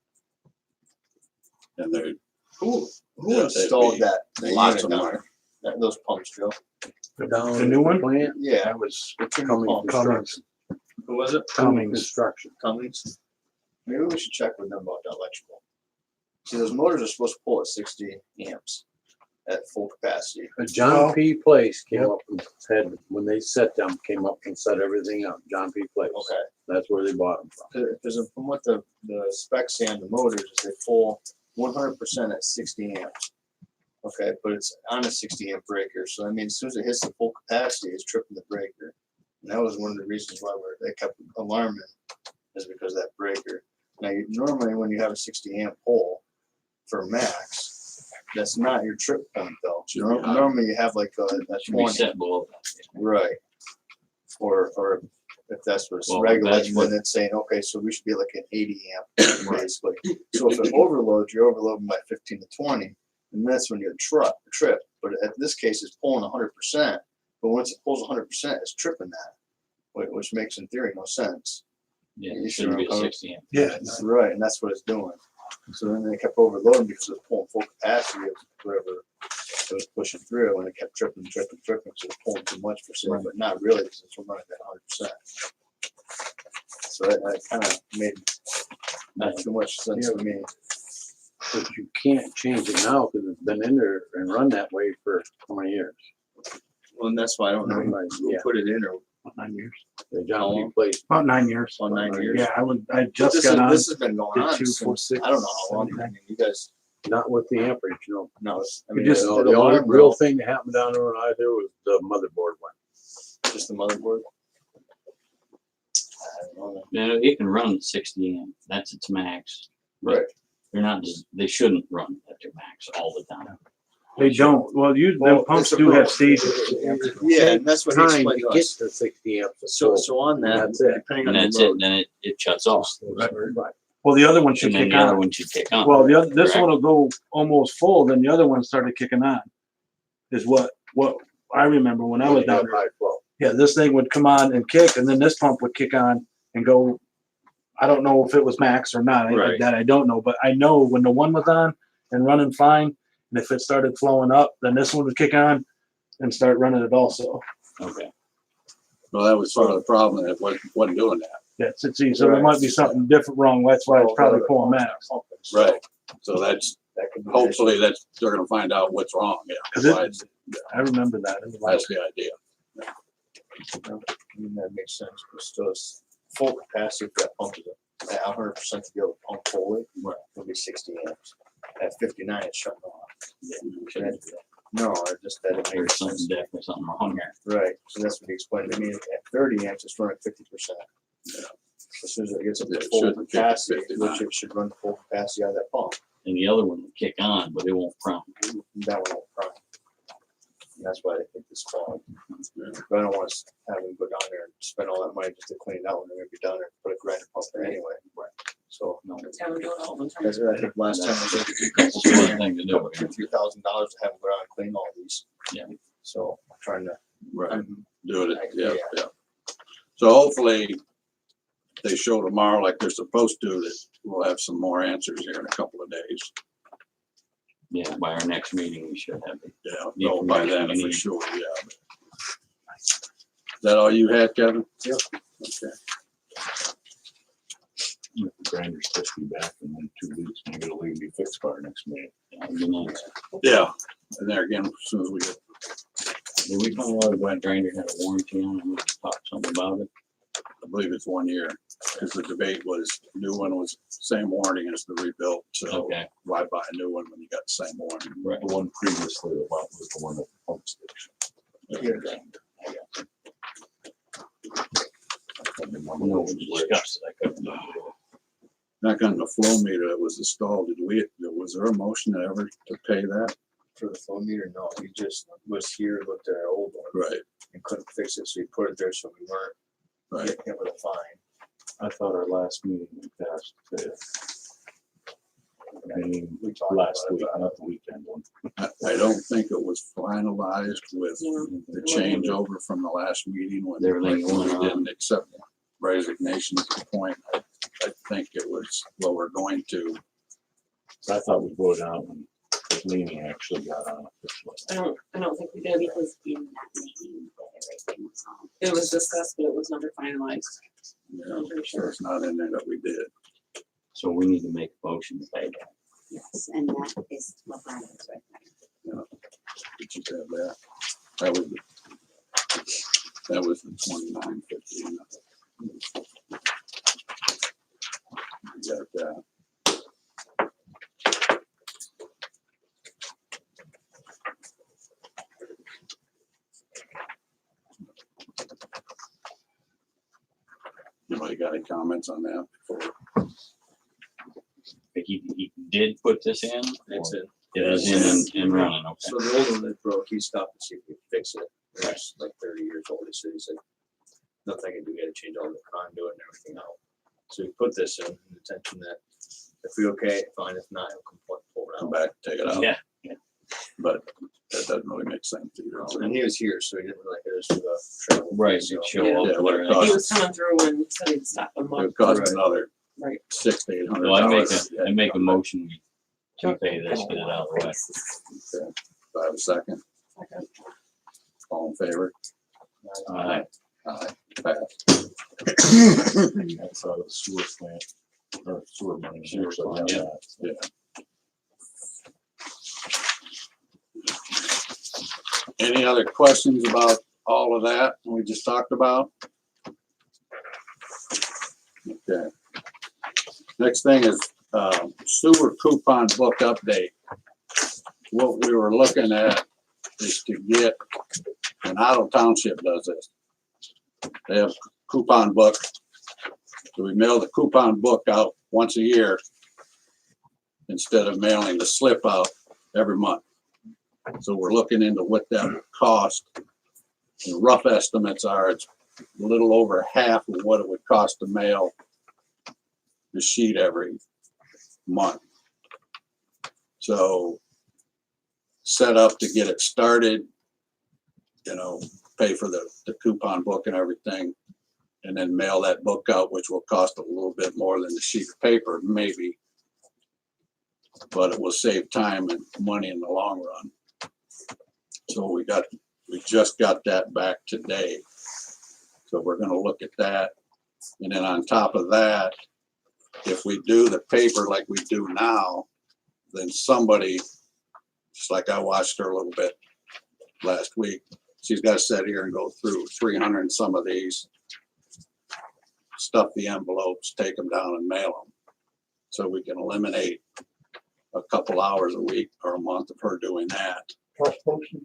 Speaker 1: And there,
Speaker 2: Who
Speaker 1: Yeah,
Speaker 2: installed
Speaker 1: that'd
Speaker 2: that?
Speaker 1: be lots
Speaker 2: unit
Speaker 1: of
Speaker 2: down
Speaker 1: money.
Speaker 2: there? Those pumps, Joe?
Speaker 10: Down
Speaker 8: The new one?
Speaker 10: Plant,
Speaker 2: Yeah.
Speaker 10: that was
Speaker 2: The two
Speaker 10: Cummings
Speaker 2: pumps.
Speaker 10: Construction.
Speaker 2: Who was it?
Speaker 8: Cummings.
Speaker 10: Construction.
Speaker 2: Cummings? Maybe we should check with them about the electrical. See, those motors are supposed to pull at 60 amps at full capacity.
Speaker 10: John
Speaker 8: Well,
Speaker 10: P. Place came
Speaker 8: yep.
Speaker 10: up and said, when they set them, came up and set everything up, John P. Place.
Speaker 2: Okay.
Speaker 10: That's where they bought them from.
Speaker 2: Because from what the specs say on the motors is they pull 100% at 60 amps. Okay, but it's on a 60 amp breaker, so that means as soon as it hits the full capacity, it's tripping the breaker. And that was one of the reasons why they kept alarming, is because of that breaker. Now, normally when you have a 60 amp pole for max, that's not your trip point though.
Speaker 1: Should be high.
Speaker 2: Normally you have like a
Speaker 6: Should be
Speaker 2: 20,
Speaker 6: set below that.
Speaker 2: right? Or if that's what's
Speaker 6: Well,
Speaker 2: regulated,
Speaker 6: that's what-
Speaker 2: then it's saying, okay, so we should be like an 80 amp basically. So if it overloads, you're overloading by 15 to 20, and that's when you trip. But in this case, it's pulling 100%. But once it pulls 100%, it's tripping that, which makes in theory no sense.
Speaker 6: Yeah,
Speaker 2: You
Speaker 6: it shouldn't be
Speaker 2: sure
Speaker 6: a
Speaker 2: are-
Speaker 6: 60 amp.
Speaker 8: Yeah.
Speaker 2: Right, and that's what it's doing. So then they kept overloading because it was pulling full capacity of whatever it was pushing through, and it kept tripping, so it's pulling too much for some, but not really because it's running at 100%. So that kind of made not too much sense to me.
Speaker 10: But you can't change it now because it's been in there and run that way for how many years?
Speaker 2: Well, and that's why I don't know who
Speaker 10: Yeah.
Speaker 2: put it in or
Speaker 8: 9 years.
Speaker 10: The John P. Place.
Speaker 8: About 9 years.
Speaker 2: on 9 years.
Speaker 8: Yeah, I just
Speaker 2: This,
Speaker 8: got on.
Speaker 2: this has been going
Speaker 8: did
Speaker 2: on
Speaker 8: 2, 4,
Speaker 2: since,
Speaker 8: 6,
Speaker 2: I don't know how long.
Speaker 8: 7,
Speaker 2: I mean, you guys
Speaker 10: Not with the amperage, no.
Speaker 2: know. I
Speaker 8: We
Speaker 2: mean,
Speaker 8: just-
Speaker 10: No,
Speaker 2: the
Speaker 10: the only
Speaker 2: alarm
Speaker 10: real
Speaker 2: though,
Speaker 10: thing that happened down there when I was there was the motherboard went.
Speaker 2: just the motherboard. I don't know.
Speaker 6: Now, it can run 60 amp, that's its max. But
Speaker 2: Right.
Speaker 6: they're not just, they shouldn't run at their max all the time.
Speaker 8: They don't. Well, them
Speaker 2: Well,
Speaker 8: pumps
Speaker 2: it's
Speaker 8: do have
Speaker 2: supposed-
Speaker 8: stages.
Speaker 2: Yeah, and that's what he
Speaker 10: Time
Speaker 2: explained
Speaker 10: to
Speaker 2: to
Speaker 10: get
Speaker 2: us.
Speaker 10: to 60 amps. of
Speaker 2: So,
Speaker 10: full.
Speaker 2: so on that,
Speaker 10: That's it.
Speaker 2: depending
Speaker 6: And
Speaker 2: on
Speaker 6: that's
Speaker 2: the
Speaker 6: it,
Speaker 2: load.
Speaker 6: then it shuts off.
Speaker 10: Right.
Speaker 8: Well, the other one should
Speaker 6: And then
Speaker 8: kick
Speaker 6: the other
Speaker 8: on.
Speaker 6: one should kick on.
Speaker 8: Well, this
Speaker 6: Correct.
Speaker 8: one will go almost full, then the other one started kicking on. Is what I remember when I was down there.
Speaker 10: High flow.
Speaker 8: Yeah, this thing would come on and kick, and then this pump would kick on and go. I don't know if it was max or not.
Speaker 6: Right.
Speaker 8: That I don't know, but I know when the one was on and running fine, and if it started flowing up, then this one would kick on and start running it also.
Speaker 6: Okay.
Speaker 1: well, that was sort of the problem, that it wasn't doing that.
Speaker 8: Yeah, so there might be something different wrong. That's why it's probably pulling max.
Speaker 1: Right. So that's,
Speaker 2: That could be
Speaker 1: hopefully they're gonna find out what's wrong, yeah.
Speaker 8: 'Cause it-
Speaker 1: Why it's-
Speaker 8: I remember that.
Speaker 1: That's the idea.
Speaker 2: I mean, that makes sense, but still, it's full capacity for that pump is at 100% to be able to pump fully.
Speaker 6: Right.
Speaker 2: It'll be 60 amps. At 59, it's shutting off.
Speaker 6: Yeah, we shouldn't do that.
Speaker 2: No, it just that it
Speaker 6: There's
Speaker 2: makes
Speaker 6: something,
Speaker 2: sense.
Speaker 6: definitely something wrong here.
Speaker 2: Right, so that's what he explained to me. At 30 amps, it's running 50%. As soon as it gets up
Speaker 1: Yeah,
Speaker 2: to
Speaker 1: it
Speaker 2: full
Speaker 1: should be
Speaker 2: capacity,
Speaker 1: 59.
Speaker 2: which it should run full capacity out of that pump,
Speaker 6: And the other one will kick on, but it won't prime.
Speaker 2: that one won't prime. And that's why I think it's clogged. But I don't want to have them go down there and spend all that money just to clean it out when they're gonna be down there and put a grinder pump there anyway.
Speaker 6: Right.
Speaker 2: So,
Speaker 6: No,
Speaker 7: Yeah, we do it all the time.
Speaker 2: that's what I think last time was like
Speaker 6: That's the smart thing to do.
Speaker 2: $2,000-3,000 to have them go down and clean all these.
Speaker 6: Yeah.
Speaker 2: So I'm trying to,
Speaker 1: Right, doing it, yeah,
Speaker 2: Yeah.
Speaker 1: yeah. So hopefully they show tomorrow like they're supposed to, that we'll have some more answers here in a couple of days.
Speaker 6: Yeah, by our next meeting, we should have it.
Speaker 1: Yeah,
Speaker 6: The
Speaker 1: no, by then
Speaker 6: information we
Speaker 1: for
Speaker 6: need.
Speaker 1: sure, yeah. Is that all you had, Kevin?
Speaker 2: Yep.
Speaker 1: Okay.
Speaker 3: The grinder's supposed to be back in 2 weeks, and I'm gonna leave me fixed by our next meeting.
Speaker 6: That'd be nice.
Speaker 1: Yeah, and there again, as soon as we get,
Speaker 6: Did we find out if grinder had a warranty on it? We talked something about it.
Speaker 1: I believe it's 1 year, because the debate was, new one was same warranty as the rebuilt, so
Speaker 6: Okay,
Speaker 1: why buy a new one when you got the same warranty?
Speaker 6: right.
Speaker 3: The one previously about was the one at the pump station.
Speaker 2: Yeah.
Speaker 6: I got you.
Speaker 3: I remember
Speaker 6: No,
Speaker 3: those
Speaker 6: we
Speaker 3: switched.
Speaker 6: discussed it, I couldn't remember.
Speaker 1: Back on the flow meter that was installed, was there a motion ever to pay that?
Speaker 2: For the flow meter, no, he just was here, looked at our old one
Speaker 1: Right,
Speaker 2: and couldn't fix it, so he put it there so we weren't
Speaker 1: right.
Speaker 2: getting hit with a fine.
Speaker 3: I thought our last meeting we passed this. I mean,
Speaker 2: We talked
Speaker 3: last
Speaker 2: about it,
Speaker 3: week,
Speaker 2: but
Speaker 3: not the weekend one.
Speaker 1: I don't think it was finalized with the changeover from the last meeting when
Speaker 6: Everything
Speaker 1: we
Speaker 6: going on.
Speaker 1: didn't accept resignation at the point. I think it was, well, we're going to,
Speaker 3: I thought we voted on when Leaning actually got on officially.
Speaker 7: I don't think we did.
Speaker 4: Because in that meeting, that everything was on.
Speaker 7: It was discussed, but it was never finalized.
Speaker 1: you know, so it's not in there that we did.
Speaker 6: So we need to make a motion to pay that.
Speaker 4: Yes, and that is what that is right there.
Speaker 1: Did you have that? That was the 29.50. Got that. Anybody got any comments on that before?
Speaker 6: Like he did put this in?
Speaker 2: It's
Speaker 6: or
Speaker 2: in.
Speaker 6: It is in and running, okay.
Speaker 2: So the old one that broke, he stopped to see if we could fix it. It's like 30 years old, so he said, nothing I can do, we gotta change all the conduit and everything out. So we put this in the intention that if we okay, fine, if not, he'll pull it
Speaker 1: Come
Speaker 2: out.
Speaker 1: back, take it out.
Speaker 6: Yeah.
Speaker 1: But that doesn't really make sense either.
Speaker 2: And he was here, so he didn't really get us to travel.
Speaker 6: Right,
Speaker 2: So,
Speaker 6: show
Speaker 1: Yeah,
Speaker 6: up.
Speaker 1: what it
Speaker 7: He
Speaker 1: costs.
Speaker 7: was coming through and said he'd stop a
Speaker 1: It
Speaker 7: month.
Speaker 1: would cost
Speaker 2: Right.
Speaker 1: another
Speaker 7: Right.
Speaker 1: $600 to $800.
Speaker 6: So I make a motion to pay this, get it out of the way.
Speaker 1: Okay. Do I have a second? All in favor?
Speaker 6: Alright,
Speaker 1: Aye. Passed.
Speaker 3: That's out of the sewer plant, or sewer money.
Speaker 6: Sewer
Speaker 3: actually
Speaker 6: plant,
Speaker 3: have
Speaker 6: yeah.
Speaker 3: that, so.
Speaker 1: Yeah. Any other questions about all of that we just talked about? Okay. Next thing is sewer coupon book update. What we were looking at is to get, and Otto Township does this. They have coupon book. So we mail the coupon book out once a year instead of mailing the slip out every month. So we're looking into what that would cost. The rough estimates are it's a little over half of what it would cost to mail the sheet every month. So set up to get it started, you know, pay for the coupon book and everything, and then mail that book out, which will cost a little bit more than the sheet of paper, maybe. But it will save time and money in the long run. So we just got that back today. So we're gonna look at that. And then on top of that, if we do the paper like we do now, then somebody, just like I watched her a little bit last week, she's got to sit here and go through 300 and some of these, stuff the envelopes, take them down and mail them. So we can eliminate a couple hours a week or a month of her doing that.
Speaker 9: Plus postage.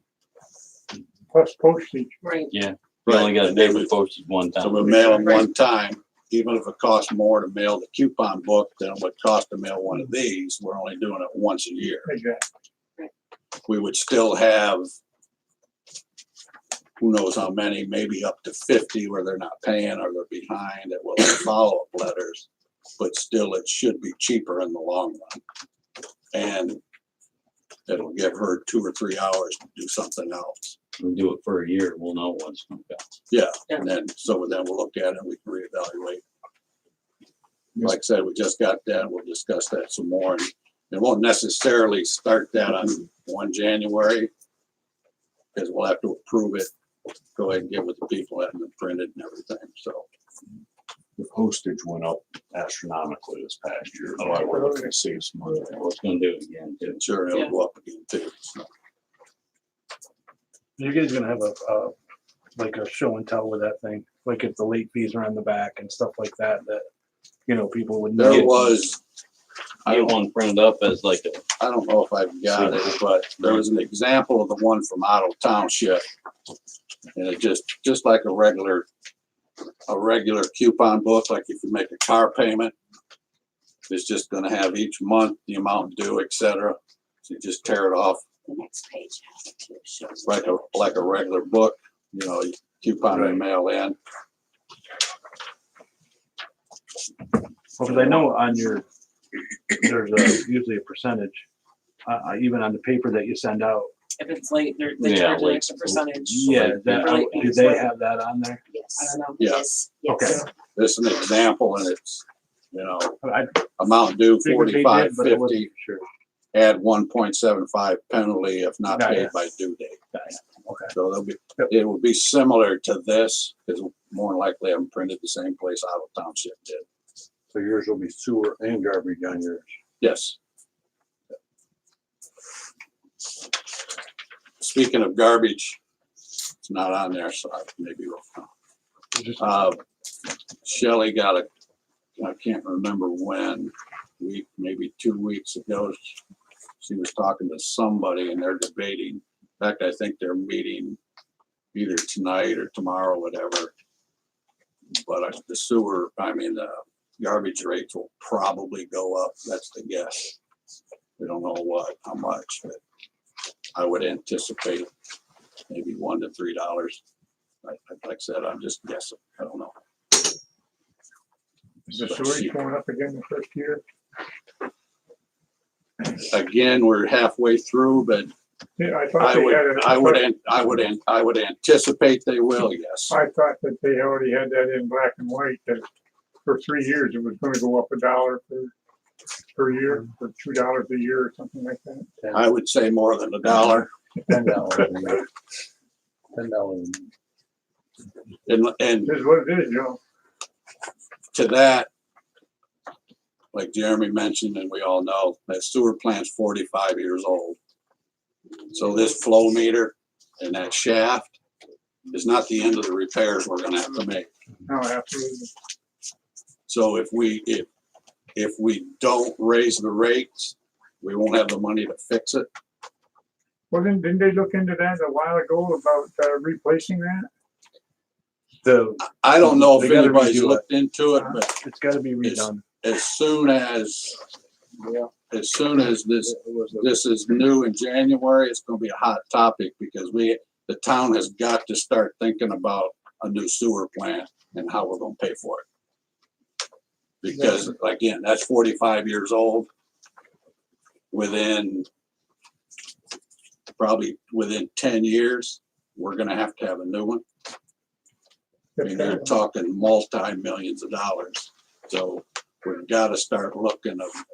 Speaker 9: Plus postage.
Speaker 7: Right.
Speaker 6: yeah, we only got a day for postage one
Speaker 1: So
Speaker 6: time.
Speaker 1: we mail them one time, even if it costs more to mail the coupon book than it would cost to mail one of these, we're only doing it once a year.
Speaker 9: Exactly.
Speaker 1: We would still have, who knows how many, maybe up to 50 where they're not paying or they're behind, that will have follow-up letters, but still it should be cheaper in the long run. And it'll give her 2 or 3 hours to do something else.
Speaker 6: We do it for a year, we'll know what's coming back.
Speaker 1: Yeah, and then we'll look at it and we can reevaluate. Like I said, we just got that, we'll discuss that some more. And it won't necessarily start that on 1 January, because we'll have to approve it, go ahead and get with the people that have been printed and everything, so.
Speaker 3: The postage went up astronomically this past year. Oh, I we're looking to save some money.
Speaker 6: I was gonna do it again too.
Speaker 1: I'm sure it'll go up again too. So,
Speaker 8: You guys gonna have a like a show and tell with that thing, like if the late fees are on the back and stuff like that, you know, people would know.
Speaker 1: there was, I
Speaker 6: Get
Speaker 1: don't,
Speaker 6: one printed up as like a,
Speaker 1: I don't know if I've got it, but there was an example of the one from Otto Township. And it just like a regular a regular coupon book, like if you make a car payment. It's just gonna have each month, the amount due, et cetera. So you just tear it off
Speaker 4: The next page has it too, shows.
Speaker 1: like a regular book, you know, you coupon and mail in.
Speaker 8: Because I know on your, there's usually a percentage, even on the paper that you send out.
Speaker 7: If it's late, they
Speaker 6: Yeah,
Speaker 7: charge an
Speaker 6: late.
Speaker 7: extra percentage.
Speaker 8: Yeah, that,
Speaker 7: Really
Speaker 8: do
Speaker 7: pays
Speaker 8: they
Speaker 7: for it.
Speaker 8: have that on there?
Speaker 7: I
Speaker 4: Yes.
Speaker 7: don't know.
Speaker 1: Yes.
Speaker 4: Yes.
Speaker 8: Okay.
Speaker 1: This is an example and it's, you know,
Speaker 8: I
Speaker 1: amount due
Speaker 8: figured they did, but I wasn't
Speaker 1: 45.50,
Speaker 8: sure.
Speaker 1: add 1.75 penalty if not
Speaker 8: Got
Speaker 1: paid
Speaker 8: it.
Speaker 1: by due date.
Speaker 8: Got it. Okay.
Speaker 1: So there'll be,
Speaker 8: Yep.
Speaker 1: it will be similar to this, because more than likely I'm printed the same place Otto Township did.
Speaker 10: So yours will be sewer and garbage on yours.
Speaker 1: Yes. Speaking of garbage, it's not on there, so maybe we'll. Shelley got a, I can't remember when, week, maybe 2 weeks ago. She was talking to somebody and they're debating. In fact, I think they're meeting either tonight or tomorrow, whatever. But the sewer, the garbage rates will probably go up. That's the guess. We don't know how much, but I would anticipate maybe $1 to $3. Like I said, I'm just guessing. I don't know.
Speaker 9: Is the sewage going up again the first year?
Speaker 1: Again, we're halfway through, but
Speaker 9: Yeah, I thought they had it.
Speaker 1: I would anticipate they will, yes.
Speaker 9: I thought that they already had that in black and white, that for 3 years it was gonna go up $1 per year, for $2 a year or something like that.
Speaker 1: I would say more than $1.
Speaker 10: $10. $10.
Speaker 1: And
Speaker 9: This is what it is, you know.
Speaker 1: to that, like Jeremy mentioned, and we all know, that sewer plant's 45 years old. So this flow meter and that shaft is not the end of the repairs we're gonna have to make.
Speaker 9: No, absolutely.
Speaker 1: So if we don't raise the rates, we won't have the money to fix it.
Speaker 9: Well, didn't they look into that a while ago about replacing that?
Speaker 1: I don't know
Speaker 8: They
Speaker 1: if
Speaker 8: gotta
Speaker 1: anybody's
Speaker 8: redo it.
Speaker 1: looked into it, but
Speaker 8: It's gotta be redone.
Speaker 1: as soon as this is new in January, it's gonna be a hot topic because the town has got to start thinking about a new sewer plant and how we're gonna pay for it. Because again, that's 45 years old. Probably within 10 years, we're gonna have to have a new one. I mean, they're talking multi-millions of dollars. So we've got to start looking at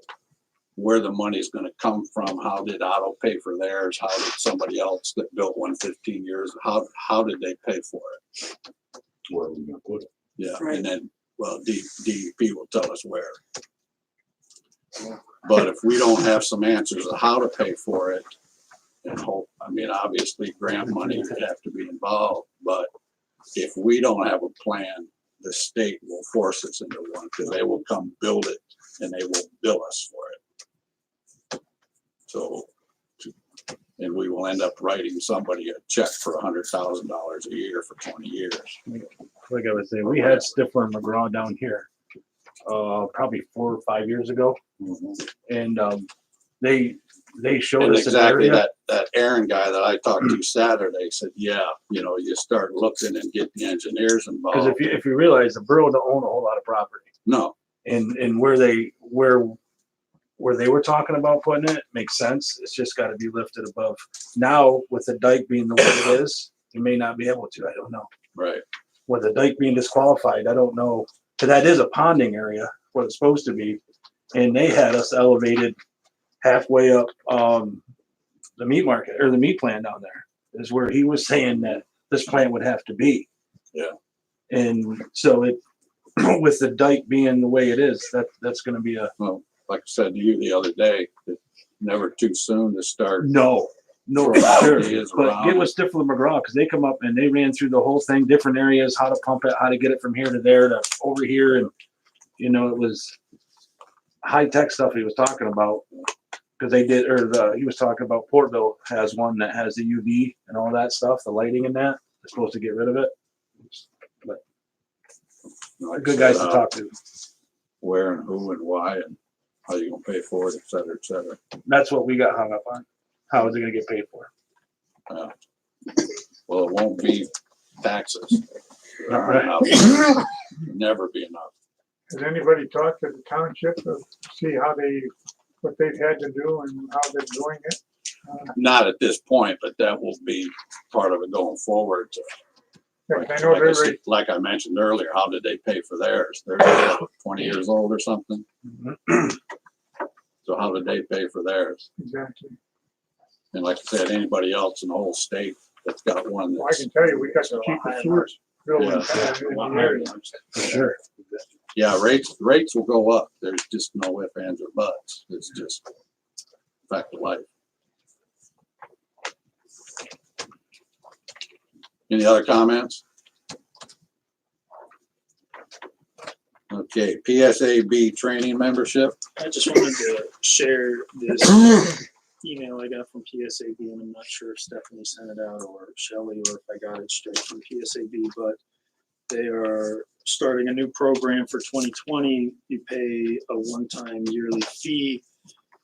Speaker 1: where the money's gonna come from. How did Otto pay for theirs? How did somebody else that built one 15 years, how did they pay for it?
Speaker 3: Where are we gonna put it?
Speaker 1: Yeah,
Speaker 7: Right.
Speaker 1: and then, well, DEP will tell us where. But if we don't have some answers of how to pay for it, and obviously grant money would have to be involved, but if we don't have a plan, the state will force us into one, because they will come build it and they will bill us for it. So, and we will end up writing somebody a check for $100,000 a year for 20 years.
Speaker 8: Like I was saying, we had Stifler and McGraw down here, probably 4 or 5 years ago. And, they showed
Speaker 1: And
Speaker 8: us an
Speaker 1: exactly
Speaker 8: area.
Speaker 1: that Aaron guy that I talked to Saturday said, yeah, you start looking and get the engineers
Speaker 8: Cause
Speaker 1: involved.
Speaker 8: if you realize the borough don't own a whole lot of property,
Speaker 1: No,
Speaker 8: and where they were talking about putting it makes sense. It's just gotta be lifted above. Now, with the dike being the way it is, you may not be able to, I don't know.
Speaker 1: right.
Speaker 8: With the dike being disqualified, I don't know, cause that is a ponding area, what it's supposed to be. And they had us elevated halfway up, the meat market, or the meat plant down there, is where he was saying that this plant would have to be.
Speaker 1: Yeah.
Speaker 8: And so with the dike being the way it is, that's gonna be a,
Speaker 1: Well, like I said to you the other day, it's never too soon to start.
Speaker 8: no,
Speaker 1: Throwing
Speaker 8: for sure.
Speaker 1: ideas
Speaker 8: But
Speaker 1: around.
Speaker 8: get with Stifler McGraw, cause they come up and they ran through the whole thing, different areas, how to pump it, how to get it from here to there to over here, and it was high-tech stuff he was talking about. Cause he was talking about Portville has one that has the UV and all that stuff, the lighting and that, they're supposed to get rid of it. But
Speaker 1: Like I
Speaker 8: Good guys to
Speaker 1: said,
Speaker 8: talk to.
Speaker 1: where and who and why and how you gonna pay for it, et cetera, et cetera.
Speaker 8: That's what we got hung up on. How is it gonna get paid for?
Speaker 1: Well, it won't be taxes.
Speaker 8: Not right.
Speaker 1: Never be enough.
Speaker 9: Has anybody talked to the township to see how what they've had to do and how they're doing it?
Speaker 1: Not at this point, but that will be part of it going forward.
Speaker 9: Like, I know they're ready,
Speaker 1: Like I mentioned earlier, how did they pay for theirs? They're 20 years old or something. So how did they pay for theirs?
Speaker 9: exactly.
Speaker 1: And like I said, anybody else in the whole state that's got one
Speaker 9: Well, I
Speaker 1: that's,
Speaker 9: can tell you, we got the cheapest sewer bill in the area.
Speaker 8: For sure.
Speaker 1: yeah, rates will go up. There's just no ifs, ands, or buts. It's just fact of life. Any other comments? Okay, PSAB training membership.
Speaker 5: I just wanted to share this email I got from PSAB, and I'm not sure if Stephanie sent it out or Shelley, or if I got it straight from PSAB, but they are starting a new program for 2020. You pay a one-time yearly fee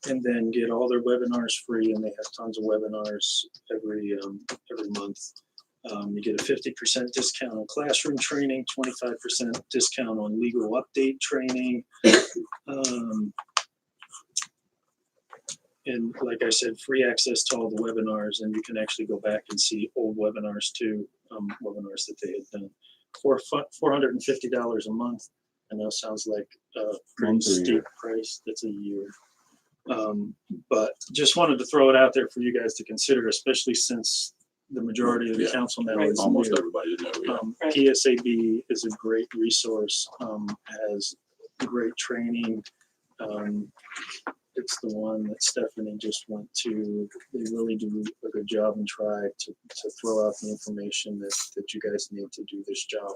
Speaker 5: and then get all their webinars free, and they have tons of webinars every month. You get a 50% discount on classroom training, 25% discount on legal update training. And like I said, free access to all the webinars, and you can actually go back and see old webinars too, webinars that they had done. For $450 a month. I know sounds like a pretty
Speaker 3: Month or
Speaker 5: steep
Speaker 3: year?
Speaker 5: price. That's a year. But just wanted to throw it out there for you guys to consider, especially since the majority of the
Speaker 1: Yeah.
Speaker 5: council now
Speaker 7: Right.
Speaker 5: is
Speaker 1: Almost
Speaker 5: new.
Speaker 1: everybody knows. Yeah.
Speaker 7: Right.
Speaker 5: PSAB is a great resource, has great training. It's the one that Stephanie just went to. They really do a good job and try to throw out the information that you guys need to do this job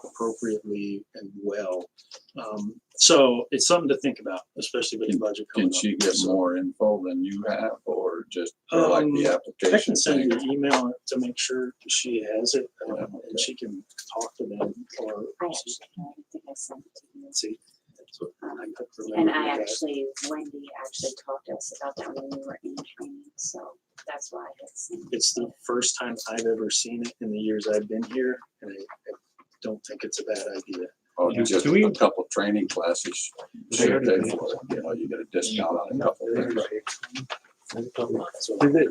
Speaker 5: appropriately and well. So it's something to think about, especially with the budget coming
Speaker 1: Can
Speaker 5: up.
Speaker 1: she get
Speaker 5: So,
Speaker 1: more info than you have, or just for like the
Speaker 5: I
Speaker 1: application
Speaker 5: can send
Speaker 1: thing?
Speaker 5: you an email to make sure she has it,
Speaker 1: Yeah,
Speaker 5: and she can talk to them or
Speaker 4: I think I sent it to you.
Speaker 5: see. That's what I could
Speaker 4: And
Speaker 5: remember
Speaker 4: I
Speaker 5: that.
Speaker 4: Wendy actually talked to us about that when we were in training, so that's why I had seen it.
Speaker 5: It's the first time I've ever seen it in the years I've been here, and I don't think it's a bad idea.
Speaker 1: Oh,
Speaker 8: Do-
Speaker 1: just
Speaker 8: do we-
Speaker 1: a couple training classes. She would pay for it. You know, you get a discount on a couple things.
Speaker 5: So
Speaker 8: Did they,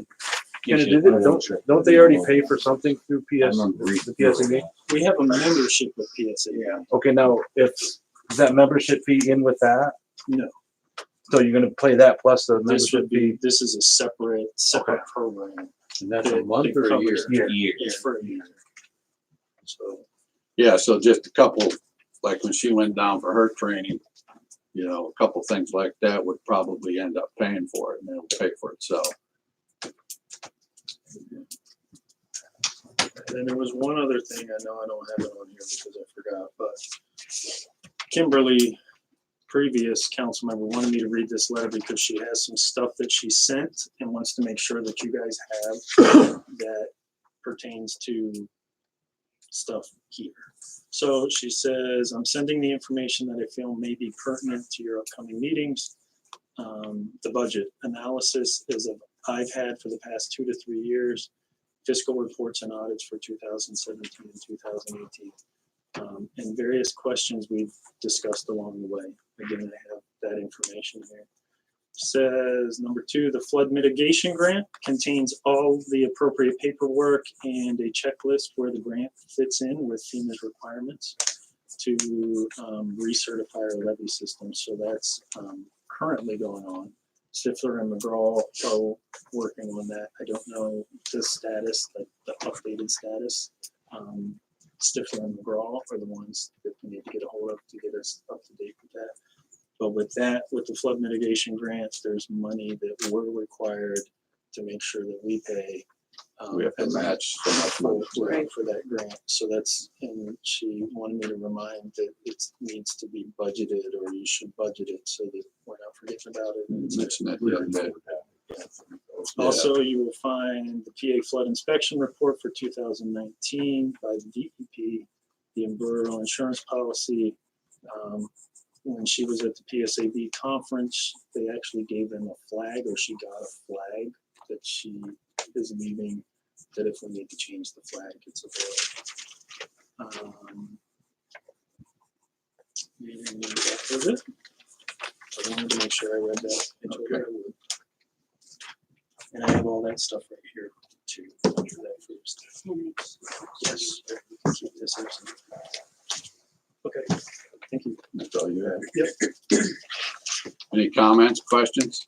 Speaker 8: don't they already pay for something through the PSAB?
Speaker 5: we have a membership with PSA.
Speaker 2: Yeah.
Speaker 8: Okay, now, is that membership fee in with that?
Speaker 5: No.
Speaker 8: So you're gonna pay that plus the
Speaker 5: This
Speaker 8: membership
Speaker 5: would be,
Speaker 8: fee?
Speaker 5: this is a separate program.
Speaker 10: And that's a
Speaker 5: that-
Speaker 10: month
Speaker 5: that
Speaker 10: or a year?
Speaker 5: covers-
Speaker 8: Year.
Speaker 5: It's for a year. So,
Speaker 1: Yeah, so just a couple, like when she went down for her training, you know, a couple things like that would probably end up paying for it, and it'll pay for itself.
Speaker 5: and then there was one other thing, I know I don't have it on here because I forgot, but Kimberly, previous council member, wanted me to read this letter because she has some stuff that she sent and wants to make sure that you guys have that pertains to stuff here. So she says, I'm sending the information that I feel may be pertinent to your upcoming meetings. The budget analysis I've had for the past 2 to 3 years, fiscal reports and audits for 2017 and 2018. And various questions we've discussed along the way. Again, I have that information here. Says number 2, the flood mitigation grant contains all the appropriate paperwork and a checklist where the grant fits in with FEMA's requirements to recertify our levy system. So that's currently going on. Stifler and McGraw are working on that. I don't know the status, like the updated status. Stifler and McGraw are the ones that we need to get a hold of to get us up to date with that. But with that, with the flood mitigation grants, there's money that we're required to make sure that we pay.
Speaker 1: We have to
Speaker 5: as a-
Speaker 1: match so much money.
Speaker 5: for that grant. So that's, and she wanted me to remind that it needs to be budgeted, or you should budget it so that we're not forgetting about it. and it's
Speaker 1: Mentioned that the other day. Yeah.
Speaker 5: Also, you will find the PA flood inspection report for 2019 by the DEP, the rural insurance policy. When she was at the PSAB conference, they actually gave them a flag, or she got a flag that she is leaving, that if we need to change the flag, it's available. And that was it. I wanted to make sure I read that. Into
Speaker 1: Okay.
Speaker 5: it. And I have all that stuff right here too. Under that first. Yes. Keep this here. Okay, thank you.
Speaker 1: That's all you have.
Speaker 5: Yep.
Speaker 1: Any comments, questions?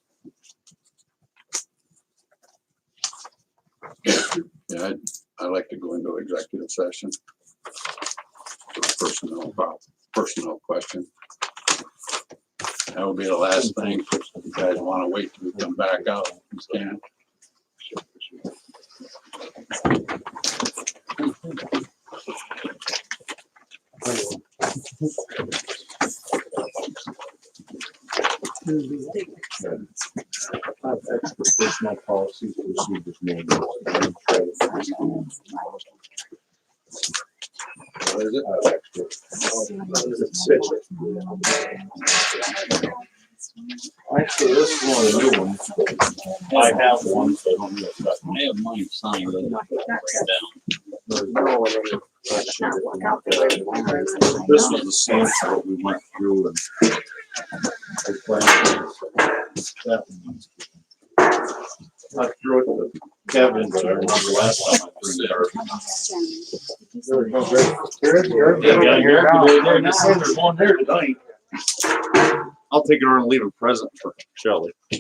Speaker 1: Yeah, I'd like to go into executive session. Personal question. That will be the last thing. If you guys want to wait till we come back out, you can.
Speaker 3: Have extra personnel policies, procedures, manuals.
Speaker 1: What is it?
Speaker 3: Actually, this is one of the new ones. I have one, so I don't know if that's.
Speaker 6: I have mine signed, but
Speaker 3: This was the same for what we went through and. That one. I threw it to Kevin, but I remember last time I threw it. There's one there tonight. I'll take it over and leave a present for Shelley.
Speaker 5: So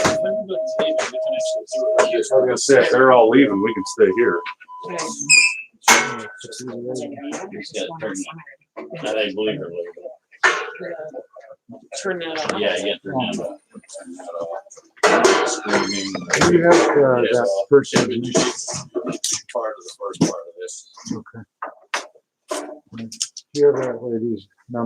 Speaker 5: if everybody's leaving, we can actually
Speaker 3: I was gonna say, if they're all leaving, we can stay here.
Speaker 6: Just gotta turn that. I think believe her.
Speaker 7: Turn that on.
Speaker 6: Yeah, you got to turn that off.
Speaker 11: Do you have that person?
Speaker 1: Part of the first part of this.
Speaker 11: Okay. Do you have that lady's number?